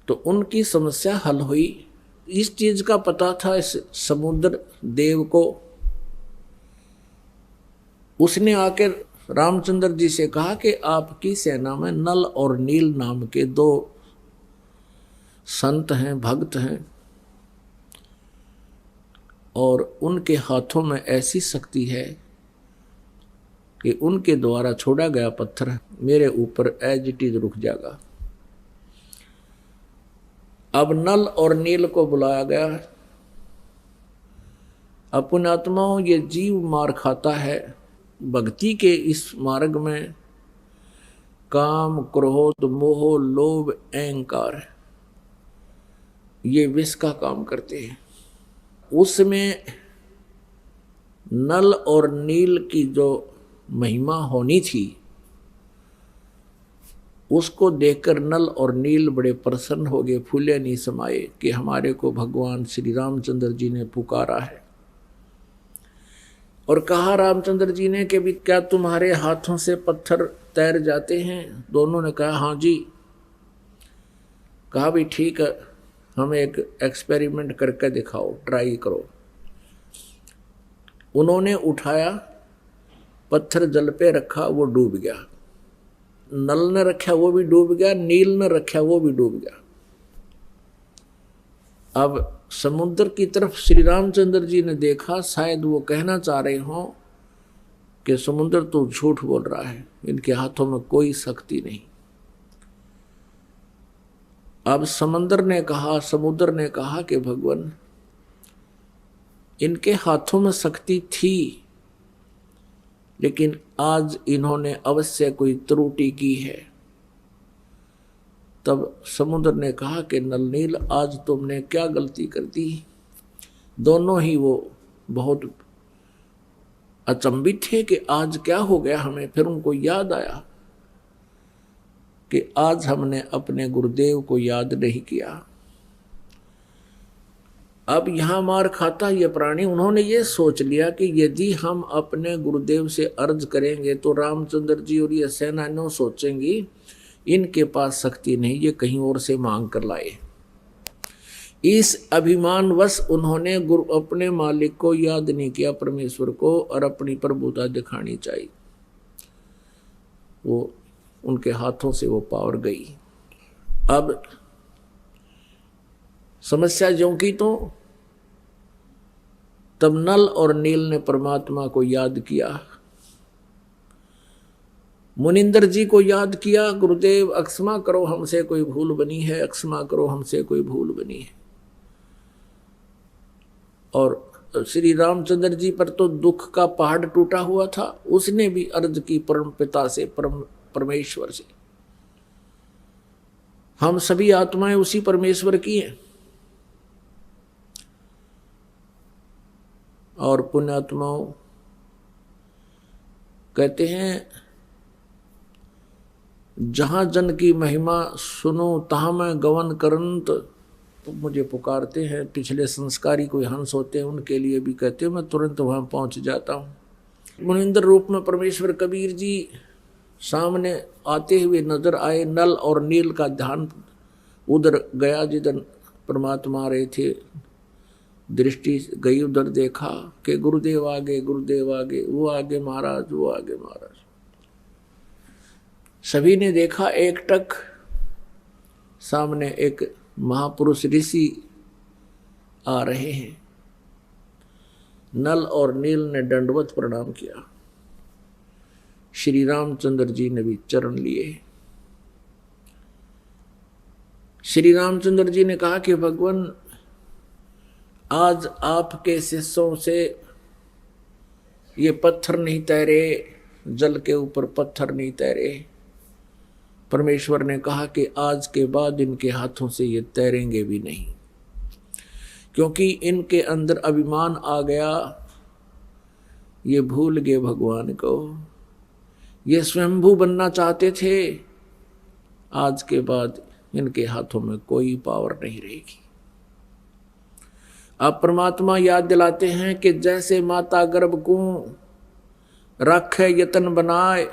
तो उनकी समस्या हल हुई। इस चीज का पता था इस समुद्र देव को। उसने आकर रामचंद्र जी से कहा कि आपकी सेना में नल और नील नाम के दो संत हैं, भक्त हैं, और उनके हाथों में ऐसी शक्ति है कि उनके द्वारा छोड़ा गया पत्थर मेरे ऊपर एज इट इज रुक जाएगा। अब नल और नील को बुलाया गया। अपने आत्माओं, ये जीव मार खाता है भक्ति के इस मार्ग में। काम, क्रोध, मोह, लोभ, अहंकार ये विष का काम करते हैं। उसमें नल और नील की जो महिमा होनी थी उसको देखकर नल और नील बड़े प्रसन्न हो गए, फूले नहीं समाये कि हमारे को भगवान श्री रामचंद्र जी ने पुकारा है। और कहा रामचंद्र जी ने कि भी क्या तुम्हारे हाथों से पत्थर तैर जाते हैं? दोनों ने कहा हाँ जी। कहा भी ठीक है, हमें एक एक्सपेरिमेंट करके दिखाओ, ट्राई करो। उन्होंने उठाया, पत्थर जल पे रखा, वो डूब गया। नल ने रखा वो भी डूब गया, नील ने रखा वो भी डूब गया। अब समुद्र की तरफ श्री रामचंद्र जी ने देखा, शायद वो कहना चाह रहे हो कि समुद्र तो झूठ बोल रहा है, इनके हाथों में कोई शक्ति नहीं। अब समुद्र ने कहा कि भगवान इनके हाथों में शक्ति थी, लेकिन आज इन्होंने अवश्य कोई त्रुटि की है। तब समुद्र ने कहा कि नल नील आज तुमने क्या गलती कर दी। दोनों ही वो बहुत अचंभित थे कि आज क्या हो गया हमें। फिर उनको याद आया कि आज हमने अपने गुरुदेव को याद नहीं किया। अब यहाँ मार खाता ये प्राणी, उन्होंने ये सोच लिया कि यदि हम अपने गुरुदेव से अर्ज करेंगे तो रामचंद्र जी और ये सेनानियों सोचेंगी इनके पास शक्ति नहीं, ये कहीं और से मांग कर लाए। इस अभिमानवश उन्होंने अपने मालिक को याद नहीं किया, परमेश्वर को, और अपनी प्रभुता दिखानी चाहिए। वो उनके हाथों से वो पावर गई। अब समस्या ज्यों की तो तब नल और नील ने परमात्मा को याद किया, मुनिंदर जी को याद किया। गुरुदेव अक्षमा करो, हमसे कोई भूल बनी है, अक्षमा करो, हमसे कोई भूल बनी है। और श्री रामचंद्र जी पर तो दुख का पहाड़ टूटा हुआ था, उसने भी अर्ज की परम पिता से, परमेश्वर से। हम सभी आत्माएं उसी परमेश्वर की हैं। और पुण्यात्माओं कहते हैं, जहां जन की महिमा सुनो तहां मैं गवन करंत, तो मुझे पुकारते हैं। पिछले संस्कारी कोई हंस होते हैं, उनके लिए भी कहते हैं, मैं तुरंत वहां पहुंच जाता हूं। मुनिंद्र रूप में परमेश्वर कबीर जी सामने आते हुए नजर आए। नल और नील का ध्यान उधर गया जिधर परमात्मा रहे थे। दृष्टि गई उधर, देखा कि गुरुदेव आगे, गुरुदेव आगे, वो आगे महाराज, वो आगे महाराज। सभी ने देखा एकटक सामने एक महापुरुष ऋषि आ रहे हैं। नल और नील ने दंडवत प्रणाम किया। श्री रामचंद्र जी ने भी चरण लिए। श्री रामचंद्र जी ने कहा कि भगवान, आज आपके शिष्यों से ये पत्थर नहीं तैरे, जल के ऊपर पत्थर नहीं तैरे। परमेश्वर ने कहा कि आज के बाद इनके हाथों से ये तैरेंगे भी नहीं, क्योंकि इनके अंदर अभिमान आ गया। ये भूल गए भगवान को, ये स्वयंभू बनना चाहते थे। आज के बाद इनके हाथों में कोई पावर नहीं रहेगी। अब परमात्मा याद दिलाते हैं कि जैसे माता गर्भ को रखे यतन बनाए,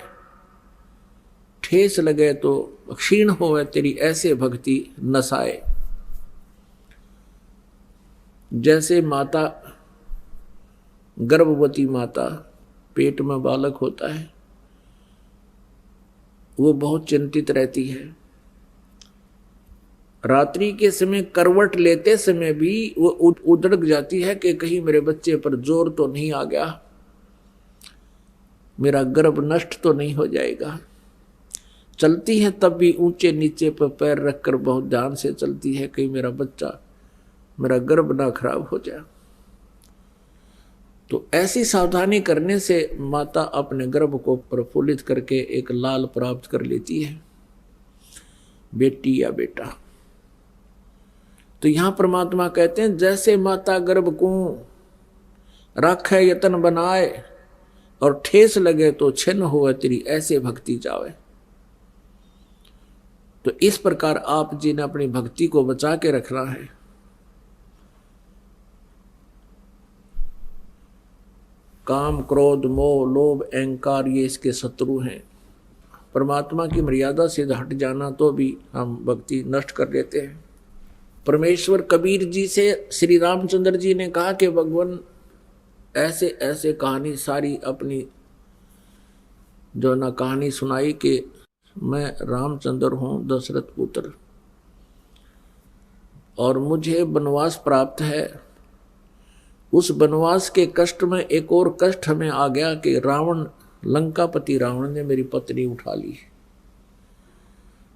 ठेस लगे तो क्षीण होवे तेरी ऐसे भक्ति नसाए। जैसे माता, गर्भवती माता, पेट में बालक होता है, वो बहुत चिंतित रहती है। रात्रि के समय करवट लेते समय भी वो उधड़क जाती है कि कहीं मेरे बच्चे पर जोर तो नहीं आ गया, मेरा गर्भ नष्ट तो नहीं हो जाएगा। चलती है तब भी ऊंचे नीचे पर पैर रखकर बहुत ध्यान से चलती है, कहीं मेरा बच्चा, मेरा गर्भ ना खराब हो जाए। तो ऐसी सावधानी करने से माता अपने गर्भ को प्रफुल्लित करके एक लाल प्राप्त कर लेती है, बेटी या बेटा। तो यहां परमात्मा कहते हैं, जैसे माता गर्भ को राखे यतन बनाए और ठेस लगे तो छिन्न हो तेरी ऐसे भक्ति जावे। तो इस प्रकार आप जी ने अपनी भक्ति को बचा के रखना है। काम, क्रोध, मोह, लोभ, अहंकार ये इसके शत्रु हैं। परमात्मा की मर्यादा से हट जाना तो भी हम भक्ति नष्ट कर देते हैं। परमेश्वर कबीर जी से श्री रामचंद्र जी ने कहा कि भगवान, ऐसे ऐसे कहानी सारी अपनी जो ना कहानी सुनाई कि मैं रामचंद्र हूँ, दशरथ पुत्र, और मुझे वनवास प्राप्त है। उस वनवास के कष्ट में एक और कष्ट हमें आ गया कि रावण, लंकापति रावण ने मेरी पत्नी उठा ली,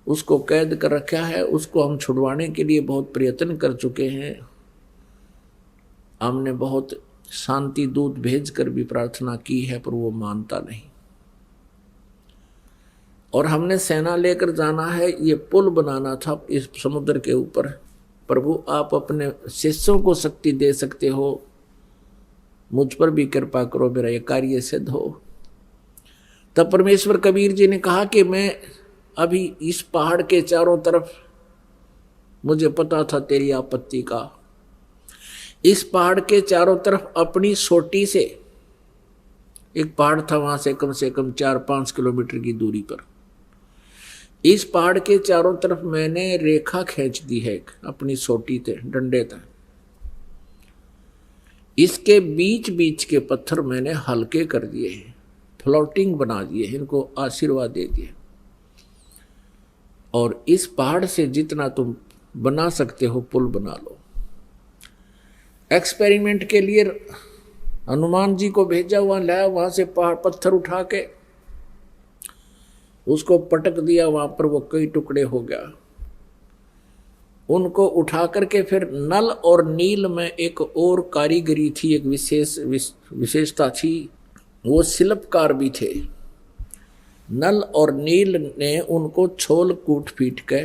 उसको कैद कर रखा है। उसको हम छुड़वाने के लिए बहुत प्रयत्न कर चुके हैं। हमने बहुत शांति दूत भेजकर भी प्रार्थना की है, पर वो मानता नहीं। और हमने सेना लेकर जाना है, ये पुल बनाना था इस समुद्र के ऊपर। प्रभु, आप अपने शिष्यों को शक्ति दे सकते हो, मुझ पर भी कृपा करो, मेरा ये कार्य सिद्ध हो। तब परमेश्वर कबीर जी ने कहा कि मैं अभी इस पहाड़ के चारों तरफ, मुझे पता था तेरी आपत्ति का, इस पहाड़ के चारों तरफ अपनी सोटी से, एक पहाड़ था वहां से कम 4-5 किलोमीटर की दूरी पर, इस पहाड़ के चारों तरफ मैंने रेखा खींच दी है अपनी सोटी से, डंडे तक। इसके बीच बीच के पत्थर मैंने हल्के कर दिए हैं, फ्लोटिंग बना दिए, इनको आशीर्वाद दे दिए। और इस पहाड़ से जितना तुम बना सकते हो पुल बना लो। एक्सपेरिमेंट के लिए हनुमान जी को भेजा, वहां लाया, वहां से पहाड़ पत्थर उठा के उसको पटक दिया, वहां पर वो कई टुकड़े हो गया। उनको उठा करके फिर नल और नील में एक और कारीगरी थी, एक विशेषता थी, वो शिल्पकार भी थे। नल और नील ने उनको छोल कूट पीट के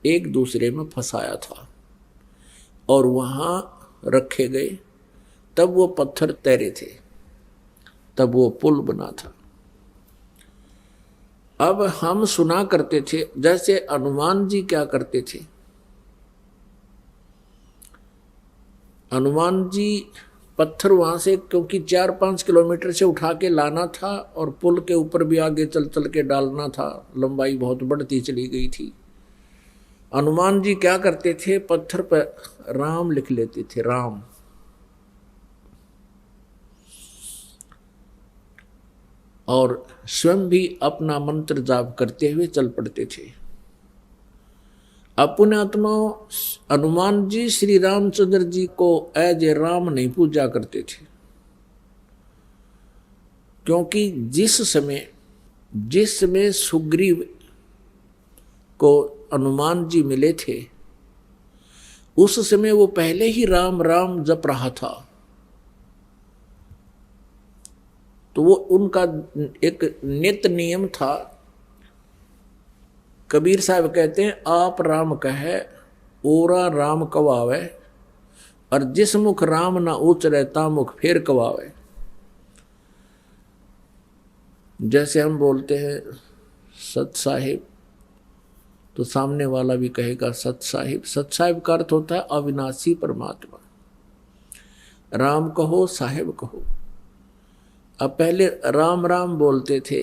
एक दूसरे में फंसाया था और वहाँ रखे गए, तब वो पत्थर तैरे थे, तब वो पुल बना था। अब हम सुना करते थे, जैसे हनुमान जी क्या करते थे, हनुमान जी पत्थर वहां से, क्योंकि 4-5 किलोमीटर से उठा के लाना था और पुल के ऊपर भी आगे चल चल के डालना था, लंबाई बहुत बढ़ती चली गई थी। हनुमान जी क्या करते थे, पत्थर पर राम लिख लेते थे, राम, और स्वयं भी अपना मंत्र जाप करते हुए चल पड़ते थे। अपने आत्मा हनुमान जी श्री रामचंद्र जी को एज ए राम नहीं पूजा करते थे, क्योंकि जिस समय सुग्रीव को हनुमान जी मिले थे, उस समय वो पहले ही राम राम जप रहा था। तो वो उनका एक नित्य नियम था। कबीर साहब कहते हैं, आप राम कहे ओरा राम कवावे, और जिस मुख राम ना उचरे ता मुख फेर कवावे। जैसे हम बोलते हैं सत साहिब, तो सामने वाला भी कहेगा सत साहिब। सत साहिब का अर्थ होता है अविनाशी परमात्मा। राम कहो साहिब कहो। अब पहले राम राम बोलते थे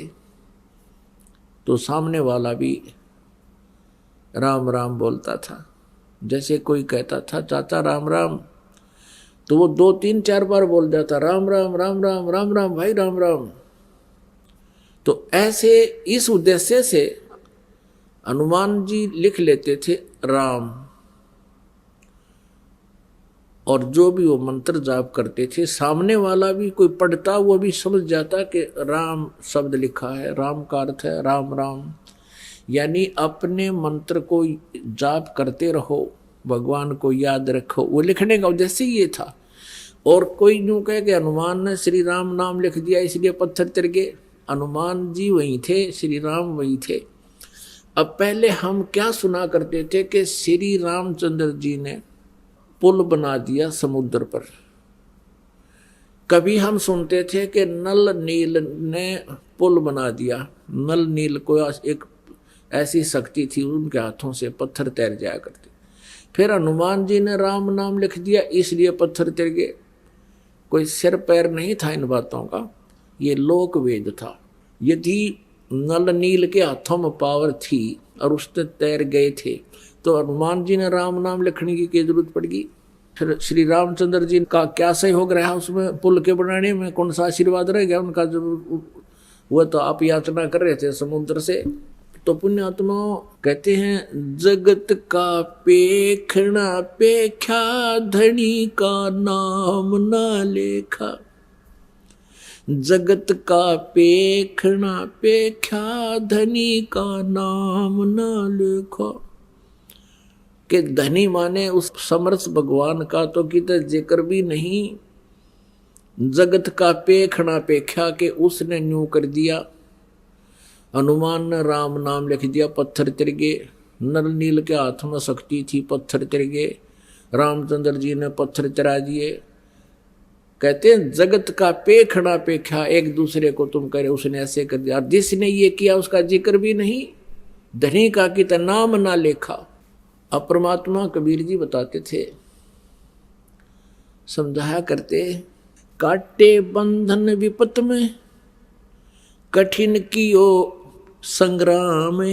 तो सामने वाला भी राम राम बोलता था। जैसे कोई कहता था चाचा राम राम, तो वो 2-3-4 बार बोल जाता राम राम राम राम राम राम भाई राम राम। तो ऐसे इस उद्देश्य से हनुमान जी लिख लेते थे राम, और जो भी वो मंत्र जाप करते थे, सामने वाला भी कोई पढ़ता वो भी समझ जाता कि राम शब्द लिखा है, राम का अर्थ है राम राम। यानी अपने मंत्र को जाप करते रहो, भगवान को याद रखो, वो लिखने का उद्देश्य ये था। और कोई यूँ कहे कि हनुमान ने श्री राम नाम लिख दिया इसलिए पत्थर तिर गए, हनुमान जी वहीं थे, श्री राम वहीं थे। अब पहले हम क्या सुना करते थे कि श्री रामचंद्र जी ने पुल बना दिया समुद्र पर। कभी हम सुनते थे कि नल नील ने पुल बना दिया। नल नील को एक ऐसी शक्ति थी, उनके हाथों से पत्थर तैर जाया करते। फिर हनुमान जी ने राम नाम लिख दिया इसलिए पत्थर तैर गए। कोई सिर पैर नहीं था इन बातों का, ये लोक वेद था। यदि नल नील के हाथों में पावर थी और उसने तैर गए थे, तो हनुमान जी ने राम नाम लिखने की क्या जरूरत पड़ेगी। फिर श्री रामचंद्र जी का क्या सहयोग रहा उसमें, पुल के बनाने में कौन सा आशीर्वाद रह गया उनका, जो वो तो आप याचना कर रहे थे समुद्र से। तो पुण्यात्मा कहते हैं जगत का पेखना पेख्या, धनी का नाम ना लेखा। जगत का पेखना पेख्या, धनी का नाम ना लेखा। कि धनी माने उस समर्थ भगवान का तो किते जिक्र भी नहीं। जगत का पेखना पेख्या के उसने न्यू कर दिया। हनुमान ने राम नाम लिख दिया, पत्थर तिर गए। नल नील के हाथ में शक्ति थी, पत्थर तिर गए। रामचंद्र जी ने पत्थर चरा दिए। कहते हैं जगत का पेखना पेख्या, एक दूसरे को तुम करे उसने ऐसे कर दिया। जिसने ये किया उसका जिक्र भी नहीं। धनी का कि नाम ना लेखा। अब परमात्मा कबीर जी बताते थे, समझाया करते, काटे बंधन विपत में, कठिन कियो संग्राम,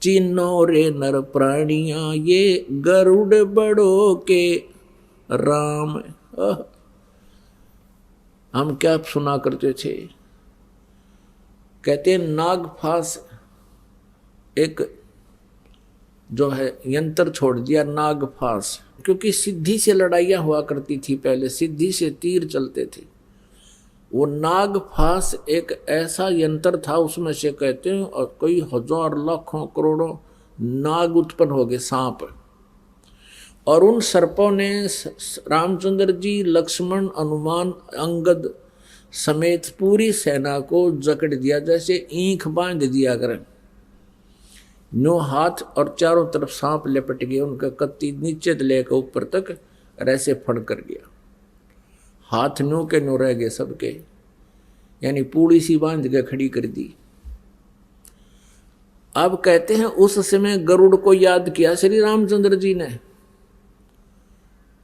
चिन्नो रे नर प्राणिया, ये गरुड़ बड़ो के राम। हम क्या सुना करते थे, कहते नागफास एक जो है यंत्र छोड़ दिया, नागफास। क्योंकि सिद्धि से लड़ाइयाँ हुआ करती थी पहले, सिद्धि से तीर चलते थे। वो नागफास एक ऐसा यंत्र था, उसमें से कहते हैं और कई हजार लाखों करोड़ों नाग उत्पन्न हो गए, सांप। और उन सर्पों ने रामचंद्र जी, लक्ष्मण, हनुमान, अंगद समेत पूरी सेना को जकड़ दिया, जैसे ईंख बांध दिया करें। नो हाथ और चारों तरफ सांप लिपट गए, उनका कत्ती नीचे से लेकर ऊपर तक ऐसे फड़ कर गया। हाथ नो के नो रह गए सबके, यानी पूड़ी सी बांध के खड़ी कर दी। अब कहते हैं उस समय गरुड़ को याद किया श्री रामचंद्र जी ने,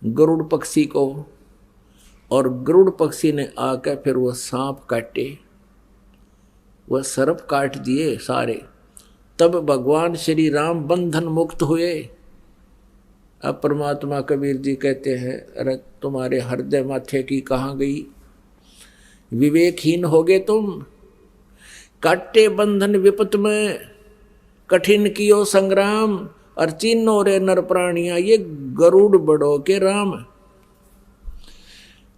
गरुड़ पक्षी को, और गरुड़ पक्षी ने आकर फिर वह सांप काटे, वह सर्प काट दिए सारे। तब भगवान श्री राम बंधन मुक्त हुए। अब परमात्मा कबीर जी कहते हैं, अरे तुम्हारे हृदय माथे की कहाँ गई, विवेकहीन हो गए तुम। काटे बंधन विपत में, कठिन कियो संग्राम, और चिन्हो रे नर प्राणिया, ये गरुड़ बड़ो के राम।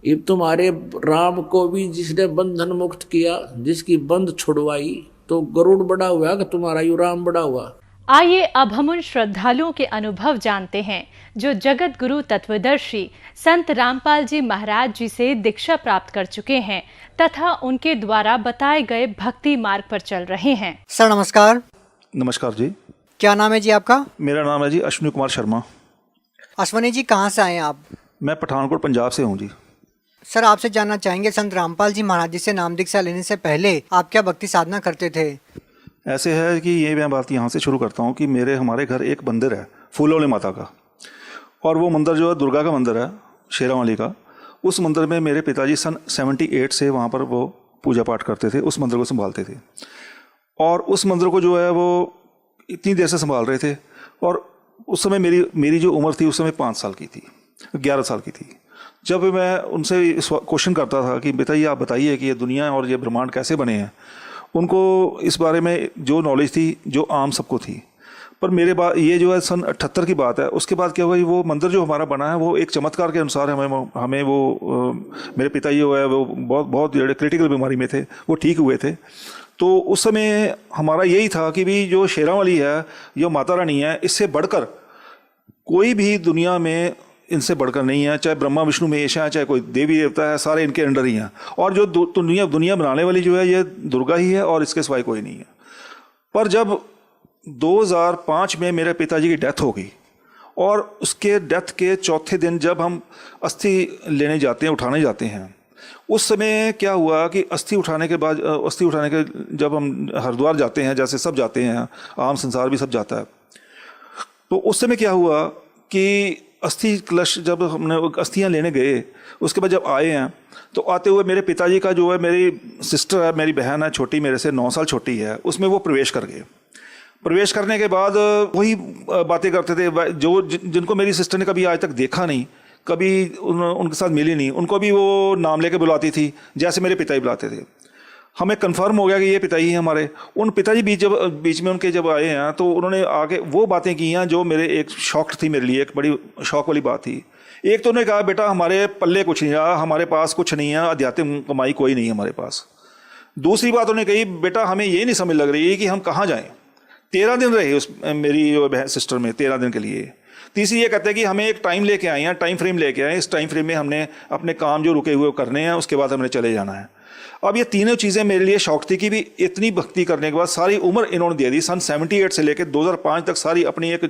ये तुम्हारे राम को भी जिसने बंधन मुक्त किया, जिसकी बंध छुड़वाई, तो गरुड़ बड़ा हुआ कि तुम्हारा यू राम बड़ा हुआ। आइए अब हम उन श्रद्धालुओं के अनुभव जानते हैं जो जगत गुरु तत्वदर्शी संत रामपाल जी महाराज जी से दीक्षा प्राप्त कर चुके हैं तथा उनके द्वारा बताए गए भक्ति मार्ग पर चल रहे हैं। सर नमस्कार। नमस्कार जी। क्या नाम है जी आपका? मेरा नाम है जी अश्विनी कुमार शर्मा। अश्वनी जी, कहाँ से आए हैं आप? मैं पठानकोट पंजाब से हूँ जी। सर आपसे जानना चाहेंगे, संत रामपाल जी महाराज जी से नाम दीक्षा लेने से पहले आप क्या भक्ति साधना करते थे? ऐसे है कि ये मैं बात यहाँ से शुरू करता हूँ कि हमारे घर एक मंदिर है फूलों वाली माता का, और वो मंदिर जो है दुर्गा का मंदिर है, शेरावाली का। उस मंदिर में मेरे पिताजी सन 78 से वहाँ पर वो पूजा पाठ करते थे, उस मंदिर को संभालते थे। और उस मंदिर को जो है वो इतनी देर से संभाल रहे थे। और उस समय मेरी जो उम्र थी उस समय 5 साल की थी, 11 साल की थी। जब मैं उनसे क्वेश्चन करता था कि बेटा ये आप बताइए कि ये दुनिया और ये ब्रह्मांड कैसे बने हैं, उनको इस बारे में जो नॉलेज थी जो आम सबको थी। पर मेरे बाद ये जो है सन 78 की बात है, उसके बाद क्या हुआ, वो मंदिर जो हमारा बना है वो एक चमत्कार के अनुसार हमें वो मेरे पिताजी जो है वो बहुत क्रिटिकल बीमारी में थे, वो ठीक हुए थे। तो उस समय हमारा यही था कि भी जो शेरावाली है, जो माता रानी है, इससे बढ़कर कोई भी दुनिया में इनसे बढ़कर नहीं है। चाहे ब्रह्मा विष्णु महेश है, चाहे कोई देवी देवता है, सारे इनके अंडर ही हैं। और जो दुनिया बनाने वाली जो है ये दुर्गा ही है और इसके सिवाय कोई नहीं है। पर जब 2005 में मेरे पिताजी की डेथ हो गई और उसके डेथ के चौथे दिन जब हम अस्थि लेने जाते हैं, उठाने जाते हैं, उस समय क्या हुआ कि अस्थि उठाने के जब हम हरिद्वार जाते हैं, जैसे सब जाते हैं, आम संसार भी सब जाता है, तो उस समय क्या हुआ कि अस्थि कलश जब हमने अस्थियां लेने गए, उसके बाद जब आए हैं तो आते हुए मेरे पिताजी का जो है, मेरी सिस्टर है, मेरी बहन है छोटी, मेरे से 9 साल छोटी है, उसमें वो प्रवेश कर गए। प्रवेश करने के बाद वही बातें करते थे जिनको मेरी सिस्टर ने कभी आज तक देखा नहीं, कभी उनके साथ मिली नहीं, उनको भी वो नाम लेके बुलाती थी जैसे मेरे पिताजी बुलाते थे। हमें कंफर्म हो गया कि ये पिताजी हैं हमारे। उन पिताजी बीच में उनके जब आए हैं तो उन्होंने आके वो बातें की हैं जो मेरे एक शौक थी, मेरे लिए एक बड़ी शौक वाली बात थी। एक तो उन्होंने कहा, बेटा हमारे पल्ले कुछ नहीं रहा, हमारे पास कुछ नहीं है, आध्यात्मिक कमाई कोई नहीं है हमारे पास। दूसरी बात उन्होंने कही, बेटा हमें ये नहीं समझ लग रही है कि हम कहाँ जाएँ। 13 दिन रहे उस मेरी जो सिस्टर में, 13 दिन के लिए। तीसरी ये कहते हैं कि हमें एक टाइम लेके आए हैं, टाइम फ्रेम लेके आए, इस टाइम फ्रेम में हमने अपने काम जो रुके हुए करने हैं, उसके बाद हमने चले जाना है। अब ये तीनों चीज़ें मेरे लिए शौक थी कि भी इतनी भक्ति करने के बाद सारी उम्र इन्होंने दे दी, सन 78 से लेकर 2005 तक सारी अपनी एक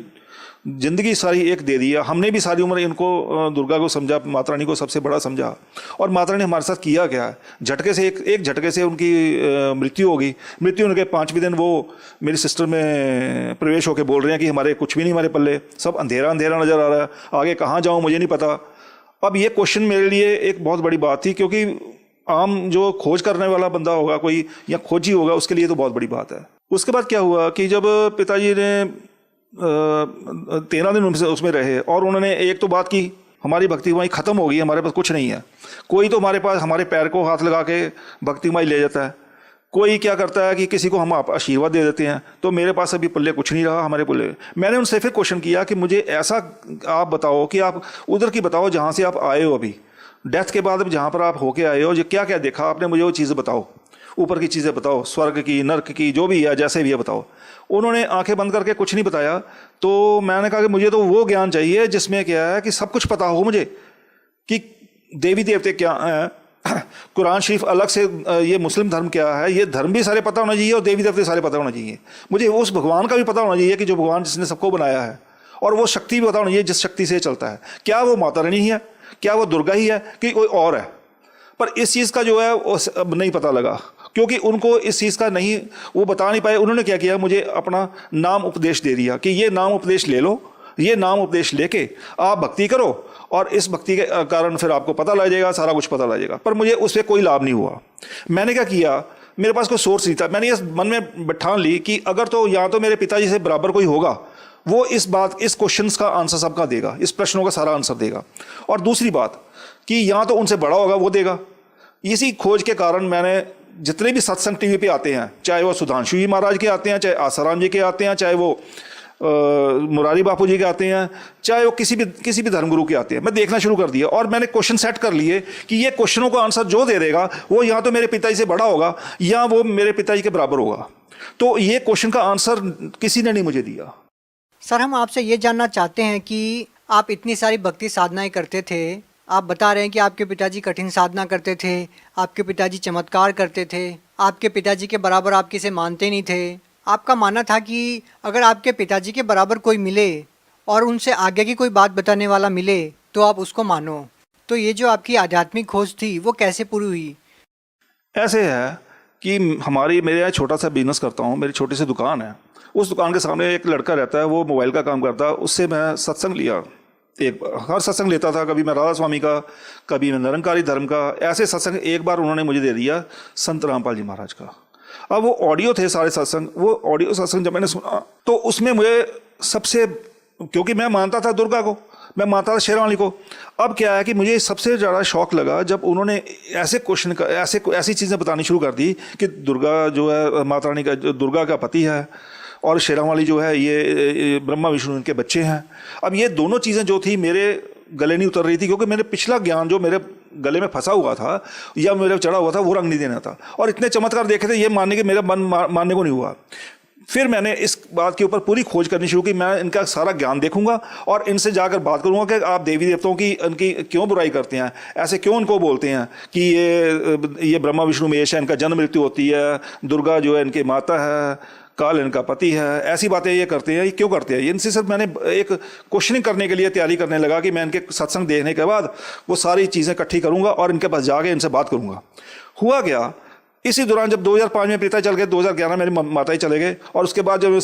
ज़िंदगी सारी एक दे दिया। हमने भी सारी उम्र इनको, दुर्गा को समझा, माता रानी को सबसे बड़ा समझा। और माता रानी हमारे साथ किया क्या, झटके से एक झटके से उनकी मृत्यु हो गई। मृत्यु होने के 5वें दिन वो मेरी सिस्टर में प्रवेश होकर बोल रहे हैं कि हमारे कुछ भी नहीं, हमारे पल्ले सब अंधेरा अंधेरा नज़र आ रहा है, आगे कहाँ जाऊँ मुझे नहीं पता। अब ये क्वेश्चन मेरे लिए एक बहुत बड़ी बात थी, क्योंकि आम जो खोज करने वाला बंदा होगा कोई, या खोजी होगा, उसके लिए तो बहुत बड़ी बात है। उसके बाद क्या हुआ कि जब पिताजी ने 13 दिन उसमें रहे और उन्होंने एक तो बात की, हमारी भक्ति कमाई ख़त्म हो गई, हमारे पास कुछ नहीं है। कोई तो हमारे पास हमारे पैर को हाथ लगा के भक्ति कमाई ले जाता है, कोई क्या करता है कि किसी को हम आप आशीर्वाद दे देते हैं। तो मेरे पास अभी पल्ले कुछ नहीं रहा हमारे पल्ले। मैंने उनसे फिर क्वेश्चन किया कि मुझे ऐसा आप बताओ कि आप उधर की बताओ जहाँ से आप आए हो, अभी डेथ के बाद जहाँ पर आप होके आए हो, जो क्या क्या देखा आपने, मुझे वो चीज़ें बताओ, ऊपर की चीज़ें बताओ, स्वर्ग की, नर्क की, जो भी है, जैसे भी है बताओ। उन्होंने आंखें बंद करके कुछ नहीं बताया। तो मैंने कहा कि मुझे तो वो ज्ञान चाहिए जिसमें क्या है कि सब कुछ पता हो मुझे, कि देवी देवते क्या हैं, कुरान शरीफ अलग से, ये मुस्लिम धर्म क्या है, ये धर्म भी सारे पता होना चाहिए और देवी देवते सारे पता होना चाहिए। मुझे उस भगवान का भी पता होना चाहिए कि जो भगवान जिसने सबको बनाया है, और वो शक्ति भी पता होनी चाहिए जिस शक्ति से चलता है। क्या वो माता रानी है, क्या वो दुर्गा ही है, कि कोई और है। पर इस चीज़ का जो है वो अब नहीं पता लगा, क्योंकि उनको इस चीज़ का नहीं, वो बता नहीं पाए। उन्होंने क्या किया, मुझे अपना नाम उपदेश दे दिया कि ये नाम उपदेश ले लो, ये नाम उपदेश लेके आप भक्ति करो और इस भक्ति के कारण फिर आपको पता लग जाएगा, सारा कुछ पता लग जाएगा। पर मुझे उससे कोई लाभ नहीं हुआ। मैंने क्या किया, मेरे पास कोई सोर्स नहीं था। मैंने ये मन में बैठान ली कि अगर तो या तो मेरे पिताजी से बराबर कोई होगा, वो इस क्वेश्चंस का आंसर सबका देगा, इस प्रश्नों का सारा आंसर देगा। और दूसरी बात कि या तो उनसे बड़ा होगा, वो देगा। इसी खोज के कारण मैंने जितने भी सत्संग टीवी पे आते हैं, चाहे वो सुधांशु जी महाराज के आते हैं, चाहे आसाराम जी के आते हैं, चाहे वो मुरारी बापू जी के आते हैं, चाहे वो किसी भी धर्मगुरु के आते हैं, मैं देखना शुरू कर दिया। और मैंने क्वेश्चन सेट कर लिए कि ये क्वेश्चनों का आंसर जो दे देगा वो या तो मेरे पिताजी से बड़ा होगा या वो मेरे पिताजी के बराबर होगा। तो ये क्वेश्चन का आंसर किसी ने नहीं मुझे दिया। सर, हम आपसे ये जानना चाहते हैं कि आप इतनी सारी भक्ति साधनाएं करते थे, आप बता रहे हैं कि आपके पिताजी कठिन साधना करते थे, आपके पिताजी चमत्कार करते थे, आपके पिताजी के बराबर आप किसे मानते नहीं थे। आपका मानना था कि अगर आपके पिताजी के बराबर कोई मिले और उनसे आगे की कोई बात बताने वाला मिले तो आप उसको मानो। तो ये जो आपकी आध्यात्मिक खोज थी वो कैसे पूरी हुई? ऐसे है कि मेरे यहाँ छोटा सा बिजनेस करता हूँ, मेरी छोटी सी दुकान है। उस दुकान के सामने एक लड़का रहता है, वो मोबाइल का काम करता है। उससे मैं सत्संग लिया, हर सत्संग लेता था। कभी मैं राधा स्वामी का, कभी मैं निरंकारी धर्म का, ऐसे सत्संग। एक बार उन्होंने मुझे दे दिया संत रामपाल जी महाराज का। अब वो ऑडियो थे सारे सत्संग, वो ऑडियो सत्संग जब मैंने सुना तो उसमें मुझे सबसे, क्योंकि मैं मानता था दुर्गा को, मैं मानता था शेरावाली को। अब क्या है कि मुझे सबसे ज़्यादा शौक लगा जब उन्होंने ऐसे क्वेश्चन का, ऐसी चीज़ें बतानी शुरू कर दी कि दुर्गा जो है माता रानी का, जो दुर्गा का पति है, और शेरावाली जो है ये ब्रह्मा विष्णु इनके बच्चे हैं। अब ये दोनों चीज़ें जो थी मेरे गले नहीं उतर रही थी, क्योंकि मेरे पिछला ज्ञान जो मेरे गले में फंसा हुआ था या मेरे चढ़ा हुआ था वो रंग नहीं देना था। और इतने चमत्कार देखे थे, ये मानने के मेरा मन मानने को नहीं हुआ। फिर मैंने इस बात के ऊपर पूरी खोज करनी शुरू की। मैं इनका सारा ज्ञान देखूंगा और इनसे जाकर बात करूंगा कि आप देवी देवताओं की इनकी क्यों बुराई करते हैं, ऐसे क्यों उनको बोलते हैं कि ये ब्रह्मा विष्णु महेश है, इनका जन्म मृत्यु होती है, दुर्गा जो है इनकी माता है, काल इनका पति है, ऐसी बातें ये करते हैं, ये क्यों करते हैं। इनसे सिर्फ मैंने एक क्वेश्चनिंग करने के लिए तैयारी करने लगा कि मैं इनके सत्संग देखने के बाद वो सारी चीज़ें इकट्ठी करूंगा और इनके पास जाके इनसे बात करूंगा। हुआ क्या, इसी दौरान जब 2005 में पिता चल गए, 2011 मेरे माता ही चले गए, और उसके बाद जब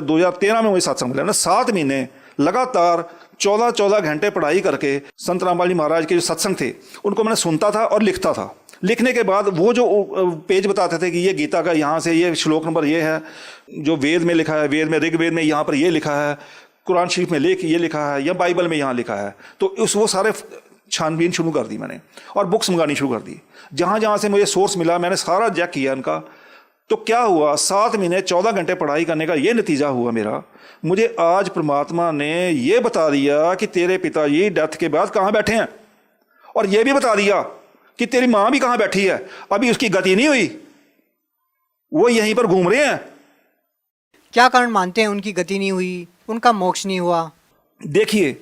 2013 में वही सत्संग मिला ना, 7 महीने लगातार 14 घंटे पढ़ाई करके संत रामपाल जी महाराज के जो सत्संग थे उनको मैंने सुनता था और लिखता था। लिखने के बाद वो जो पेज बताते थे कि ये गीता का यहाँ से ये श्लोक नंबर ये है, जो वेद में लिखा है, वेद में ऋग्वेद में यहाँ पर ये लिखा है, कुरान शरीफ में ये लिखा है, या बाइबल में यहाँ लिखा है, तो वो सारे छानबीन शुरू कर दी मैंने और बुक्स मंगानी शुरू कर दी। जहाँ जहाँ से मुझे सोर्स मिला मैंने सारा चेक किया इनका। तो क्या हुआ, 7 महीने 14 घंटे पढ़ाई करने का ये नतीजा हुआ मेरा। मुझे आज परमात्मा ने ये बता दिया कि तेरे पिताजी डेथ के बाद कहाँ बैठे हैं, और ये भी बता दिया कि तेरी माँ भी कहाँ बैठी है, अभी उसकी गति नहीं हुई, वो यहीं पर घूम रहे हैं। क्या कारण मानते हैं उनकी गति नहीं हुई, उनका मोक्ष नहीं हुआ? देखिए,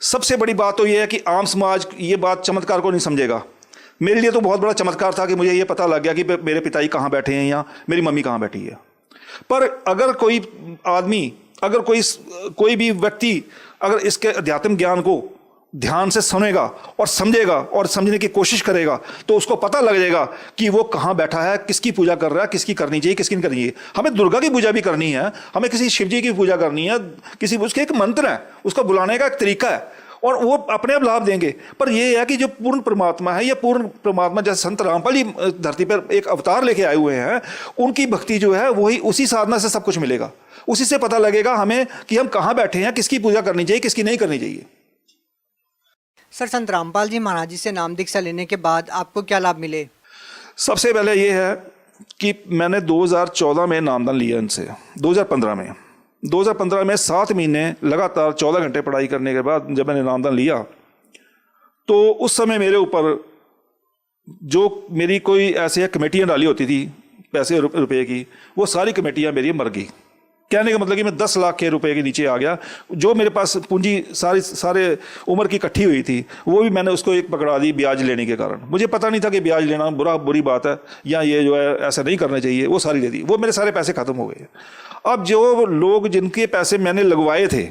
सबसे बड़ी बात तो यह है कि आम समाज ये बात चमत्कार को नहीं समझेगा। मेरे लिए तो बहुत बड़ा चमत्कार था कि मुझे ये पता लग गया कि मेरे पिताजी कहाँ बैठे हैं या मेरी मम्मी कहाँ बैठी है। पर अगर कोई आदमी, अगर कोई भी व्यक्ति अगर इसके अध्यात्म ज्ञान को ध्यान से सुनेगा और समझेगा और समझने की कोशिश करेगा तो उसको पता लग जाएगा कि वो कहाँ बैठा है, किसकी पूजा कर रहा है, किसकी करनी चाहिए, किसकी नहीं करनी चाहिए। हमें दुर्गा की पूजा भी करनी है, हमें किसी शिव जी की पूजा करनी है, किसी उसके एक मंत्र है, उसको बुलाने का एक तरीका है और वो अपने आप लाभ देंगे। पर ये है कि जो पूर्ण परमात्मा है, या पूर्ण परमात्मा जैसे संत रामपाल जी धरती पर एक अवतार लेके आए हुए हैं, उनकी भक्ति जो है वही, उसी साधना से सब कुछ मिलेगा। उसी से पता लगेगा हमें कि हम कहाँ बैठे हैं, किसकी पूजा करनी चाहिए, किसकी नहीं करनी चाहिए। सर, संत रामपाल जी महाराज जी से नाम दीक्षा लेने के बाद आपको क्या लाभ मिले? सबसे पहले ये है कि मैंने 2014 में नामदान लिया इनसे। 2015 में 7 महीने लगातार 14 घंटे पढ़ाई करने के बाद जब मैंने नामदान लिया तो उस समय मेरे ऊपर जो मेरी कोई ऐसे कमेटियाँ डाली होती थी पैसे रुपए की, वो सारी कमेटियाँ मेरी मर गई। कहने का मतलब कि मैं 10 लाख के रुपए के नीचे आ गया। जो मेरे पास पूंजी सारे उम्र की इकट्ठी हुई थी, वो भी मैंने उसको एक पकड़ा दी ब्याज लेने के कारण। मुझे पता नहीं था कि ब्याज लेना बुरी बात है, या ये जो है ऐसा नहीं करना चाहिए। वो सारी दे दी, वो मेरे सारे पैसे खत्म हो गए। अब जो लोग जिनके पैसे मैंने लगवाए थे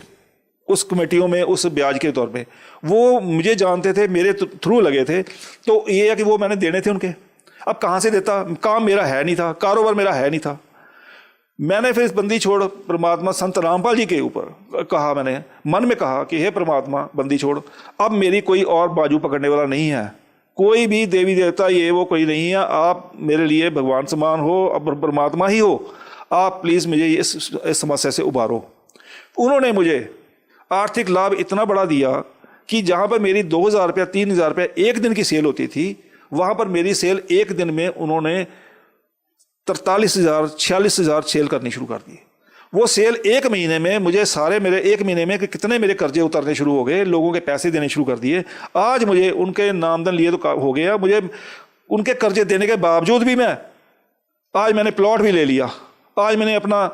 उस कमेटियों में उस ब्याज के तौर पे, वो मुझे जानते थे, मेरे थ्रू लगे थे, तो ये है कि वो मैंने देने थे उनके। अब कहाँ से देता, काम मेरा है नहीं था, कारोबार मेरा है नहीं था। मैंने फिर इस बंदी छोड़ परमात्मा संत रामपाल जी के ऊपर कहा, मैंने मन में कहा कि हे परमात्मा बंदी छोड़, अब मेरी कोई और बाजू पकड़ने वाला नहीं है, कोई भी देवी देवता ये वो कोई नहीं है, आप मेरे लिए भगवान समान हो, अब परमात्मा ही हो, आप प्लीज़ मुझे इस समस्या से उबारो। उन्होंने मुझे आर्थिक लाभ इतना बड़ा दिया कि जहाँ पर मेरी 2,000 रुपया 3,000 रुपया एक दिन की सेल होती थी, वहाँ पर मेरी सेल एक दिन में उन्होंने 43,000 46,000 सेल करनी शुरू कर दी। वो सेल एक महीने में मुझे मेरे एक महीने में कितने मेरे कर्जे उतरने शुरू हो गए, लोगों के पैसे देने शुरू कर दिए। आज मुझे उनके नामधन लिए तो हो गया, मुझे उनके कर्जे देने के बावजूद भी आज मैंने प्लॉट भी ले लिया, आज मैंने अपना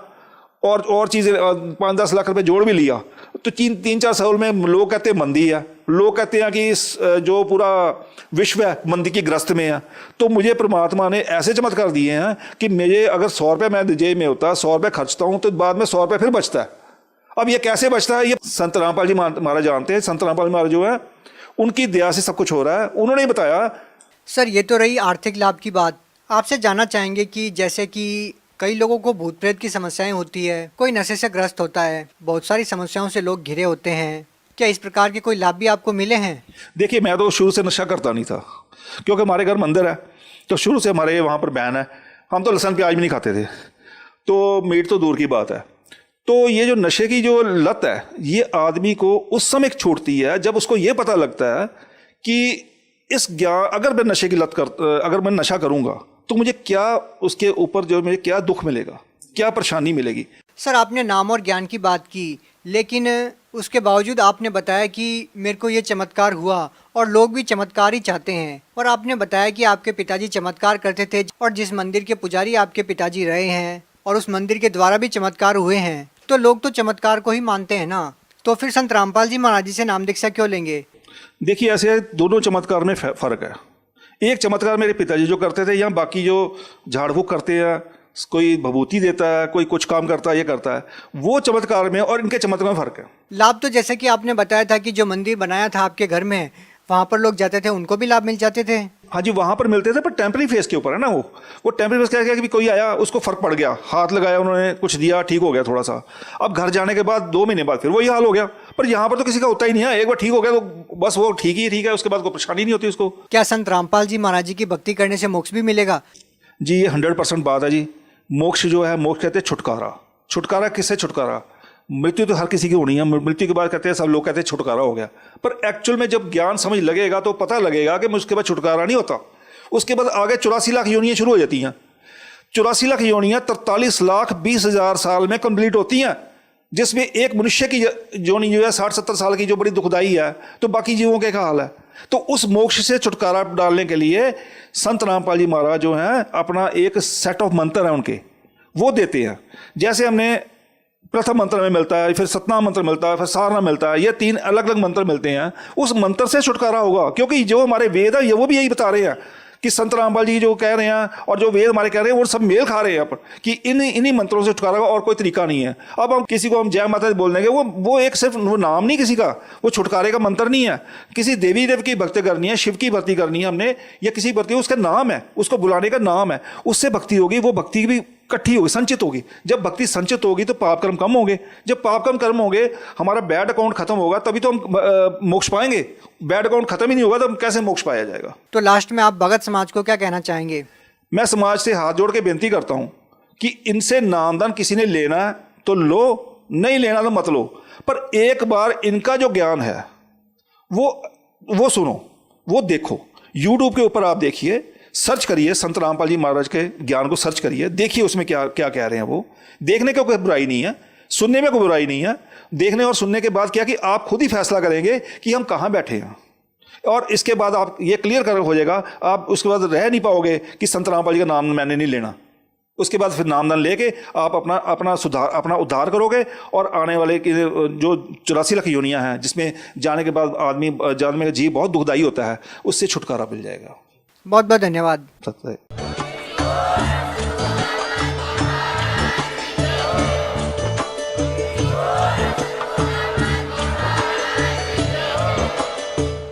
और चीज़ें 5-10 लाख रुपए जोड़ भी लिया। तो 3-4 साल में लोग कहते हैं मंदी है, लोग कहते हैं कि जो पूरा विश्व है मंदी की ग्रस्त में है। तो मुझे परमात्मा ने ऐसे चमत्कार दिए हैं कि मुझे अगर 100 रुपये मैं जेब में होता, 100 रुपये खर्चता हूँ, तो बाद में 100 रुपये फिर बचता है। अब ये कैसे बचता है, ये संत रामपाल जी महाराज जानते हैं। संत रामपाल महाराज जो है, उनकी दया से सब कुछ हो रहा है। उन्होंने ही बताया। सर, ये तो रही आर्थिक लाभ की बात। आपसे जानना चाहेंगे कि जैसे कि कई लोगों को भूत प्रेत की समस्याएं होती है, कोई नशे से ग्रस्त होता है, बहुत सारी समस्याओं से लोग घिरे होते हैं, क्या इस प्रकार के कोई लाभ भी आपको मिले हैं? देखिए, मैं तो शुरू से नशा करता नहीं था, क्योंकि हमारे घर मंदिर है, तो शुरू से हमारे वहाँ पर बैन है। हम तो लहसुन प्याज भी नहीं खाते थे, तो मीट तो दूर की बात है। तो ये जो नशे की जो लत है, ये आदमी को उस समय छोड़ती है जब उसको ये पता लगता है कि इस ज्ञान, अगर मैं नशा करूँगा तो मुझे क्या उसके ऊपर जो मुझे क्या दुख मिलेगा, क्या परेशानी मिलेगी। सर, आपने नाम और ज्ञान की बात की, लेकिन उसके बावजूद आपने बताया कि मेरे को ये चमत्कार हुआ और लोग भी चमत्कार ही चाहते हैं। और आपने बताया कि आपके पिताजी चमत्कार करते थे और जिस मंदिर के पुजारी आपके पिताजी रहे हैं और उस मंदिर के द्वारा भी चमत्कार हुए हैं, तो लोग तो चमत्कार को ही मानते हैं ना। तो फिर संत रामपाल जी महाराज जी से नाम दीक्षा क्यों लेंगे? देखिए, ऐसे दोनों चमत्कार में फ़र्क है। एक चमत्कार मेरे पिताजी जो करते थे, या बाकी जो झाड़ फूक करते हैं, कोई भभूति देता है, कोई कुछ काम करता है, ये करता है, वो चमत्कार में और इनके चमत्कार में फ़र्क है। लाभ तो जैसे कि आपने बताया था कि जो मंदिर बनाया था आपके घर में, वहाँ पर लोग जाते थे, उनको भी लाभ मिल जाते थे। हाँ जी, वहाँ पर मिलते थे, पर टेम्पररी फेस के ऊपर है ना। वो टेम्पररी फेस क्या है कि कोई आया, उसको फ़र्क पड़ गया, हाथ लगाया, उन्होंने कुछ दिया, ठीक हो गया थोड़ा सा। अब घर जाने के बाद 2 महीने बाद फिर वही हाल हो गया। पर यहाँ पर तो किसी का होता ही नहीं है, एक बार ठीक हो गया तो बस वो ठीक ही ठीक है, उसके बाद कोई परेशानी नहीं होती उसको। क्या संत रामपाल जी महाराज जी की भक्ति करने से मोक्ष भी मिलेगा? जी, ये 100% बात है जी। मोक्ष जो है, मोक्ष कहते हैं छुटकारा। छुटकारा किससे? छुटकारा मृत्यु तो हर किसी की होनी है, मृत्यु के बाद कहते हैं, सब लोग कहते हैं छुटकारा हो गया, पर एक्चुअल में जब ज्ञान समझ लगेगा तो पता लगेगा कि उसके बाद छुटकारा नहीं होता। उसके बाद आगे 84 लाख योनियाँ शुरू हो जाती हैं। 84 लाख योनियाँ 43,20,000 साल में कंप्लीट होती हैं, जिसमें एक मनुष्य की योनि जो है 60-70 साल की, जो बड़ी दुखदाई है, तो बाकी जीवों के क्या हाल है। तो उस मोक्ष से छुटकारा डालने के लिए संत रामपाल जी महाराज जो हैं, अपना एक सेट ऑफ मंत्र है उनके, वो देते हैं। जैसे हमने प्रथम मंत्र में मिलता है, फिर सतनाम मंत्र मिलता है, फिर सारना मिलता है, ये 3 अलग अलग मंत्र मिलते हैं। उस मंत्र से छुटकारा होगा, क्योंकि जो हमारे वेद है वो भी यही बता रहे हैं कि संत रामपाल जी जो कह रहे हैं और जो वेद हमारे कह रहे हैं, वो सब मेल खा रहे हैं कि इन्हीं मंत्रों से छुटकारा होगा, और कोई तरीका नहीं है। अब हम किसी को हम जय माता दी बोल देंगे, वो एक सिर्फ वो नाम नहीं किसी का, वो छुटकारे का मंत्र नहीं है। किसी देवी देव की भक्ति करनी है, शिव की भक्ति करनी है हमने, या किसी भक्ति, उसका नाम है, उसको बुलाने का नाम है, उससे भक्ति होगी। वो भक्ति भी इकट्ठी होगी, संचित होगी। जब भक्ति संचित होगी तो पाप कर्म कम होंगे। जब पाप कर्म होंगे, हमारा बैड अकाउंट खत्म होगा, तभी तो हम मोक्ष पाएंगे। बैड अकाउंट खत्म ही नहीं होगा तो हम कैसे मोक्ष पाया जाएगा। तो लास्ट में आप भगत समाज को क्या कहना चाहेंगे? मैं समाज से हाथ जोड़ के बेनती करता हूं कि इनसे नामदान किसी ने लेना है तो लो, नहीं लेना तो मत लो, पर एक बार इनका जो ज्ञान है वो सुनो, वो देखो। यूट्यूब के ऊपर आप देखिए, सर्च करिए, संत रामपाल जी महाराज के ज्ञान को सर्च करिए, देखिए उसमें क्या क्या कह रहे हैं। वो देखने का कोई बुराई नहीं है, सुनने में कोई बुराई नहीं है। देखने और सुनने के बाद क्या कि आप खुद ही फैसला करेंगे कि हम कहाँ बैठे हैं, और इसके बाद आप ये क्लियर कर हो जाएगा। आप उसके बाद रह नहीं पाओगे कि संत रामपाल जी का नाम मैंने नहीं लेना। उसके बाद फिर नामदान लेके आप अपना उद्धार करोगे और आने वाले की जो 84 लाख योनियां हैं जिसमें जाने के बाद आदमी जाने का जीव बहुत दुखदाई होता है, उससे छुटकारा मिल जाएगा। बहुत बहुत धन्यवाद। सत्य।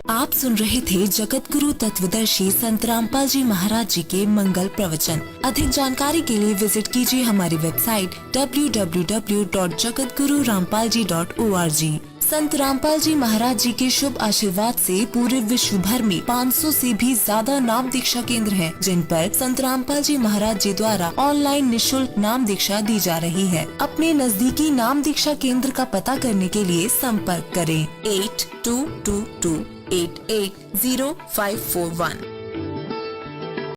आप सुन रहे थे जगत गुरु तत्वदर्शी संत रामपाल जी महाराज जी के मंगल प्रवचन। अधिक जानकारी के लिए विजिट कीजिए हमारी वेबसाइट www.jagatgururampalji.org। संत रामपाल जी महाराज जी के शुभ आशीर्वाद से पूरे विश्व भर में 500 से भी ज्यादा नाम दीक्षा केंद्र हैं, जिन पर संत रामपाल जी महाराज जी द्वारा ऑनलाइन निशुल्क नाम दीक्षा दी जा रही है। अपने नजदीकी नाम दीक्षा केंद्र का पता करने के लिए संपर्क करें 8222880541।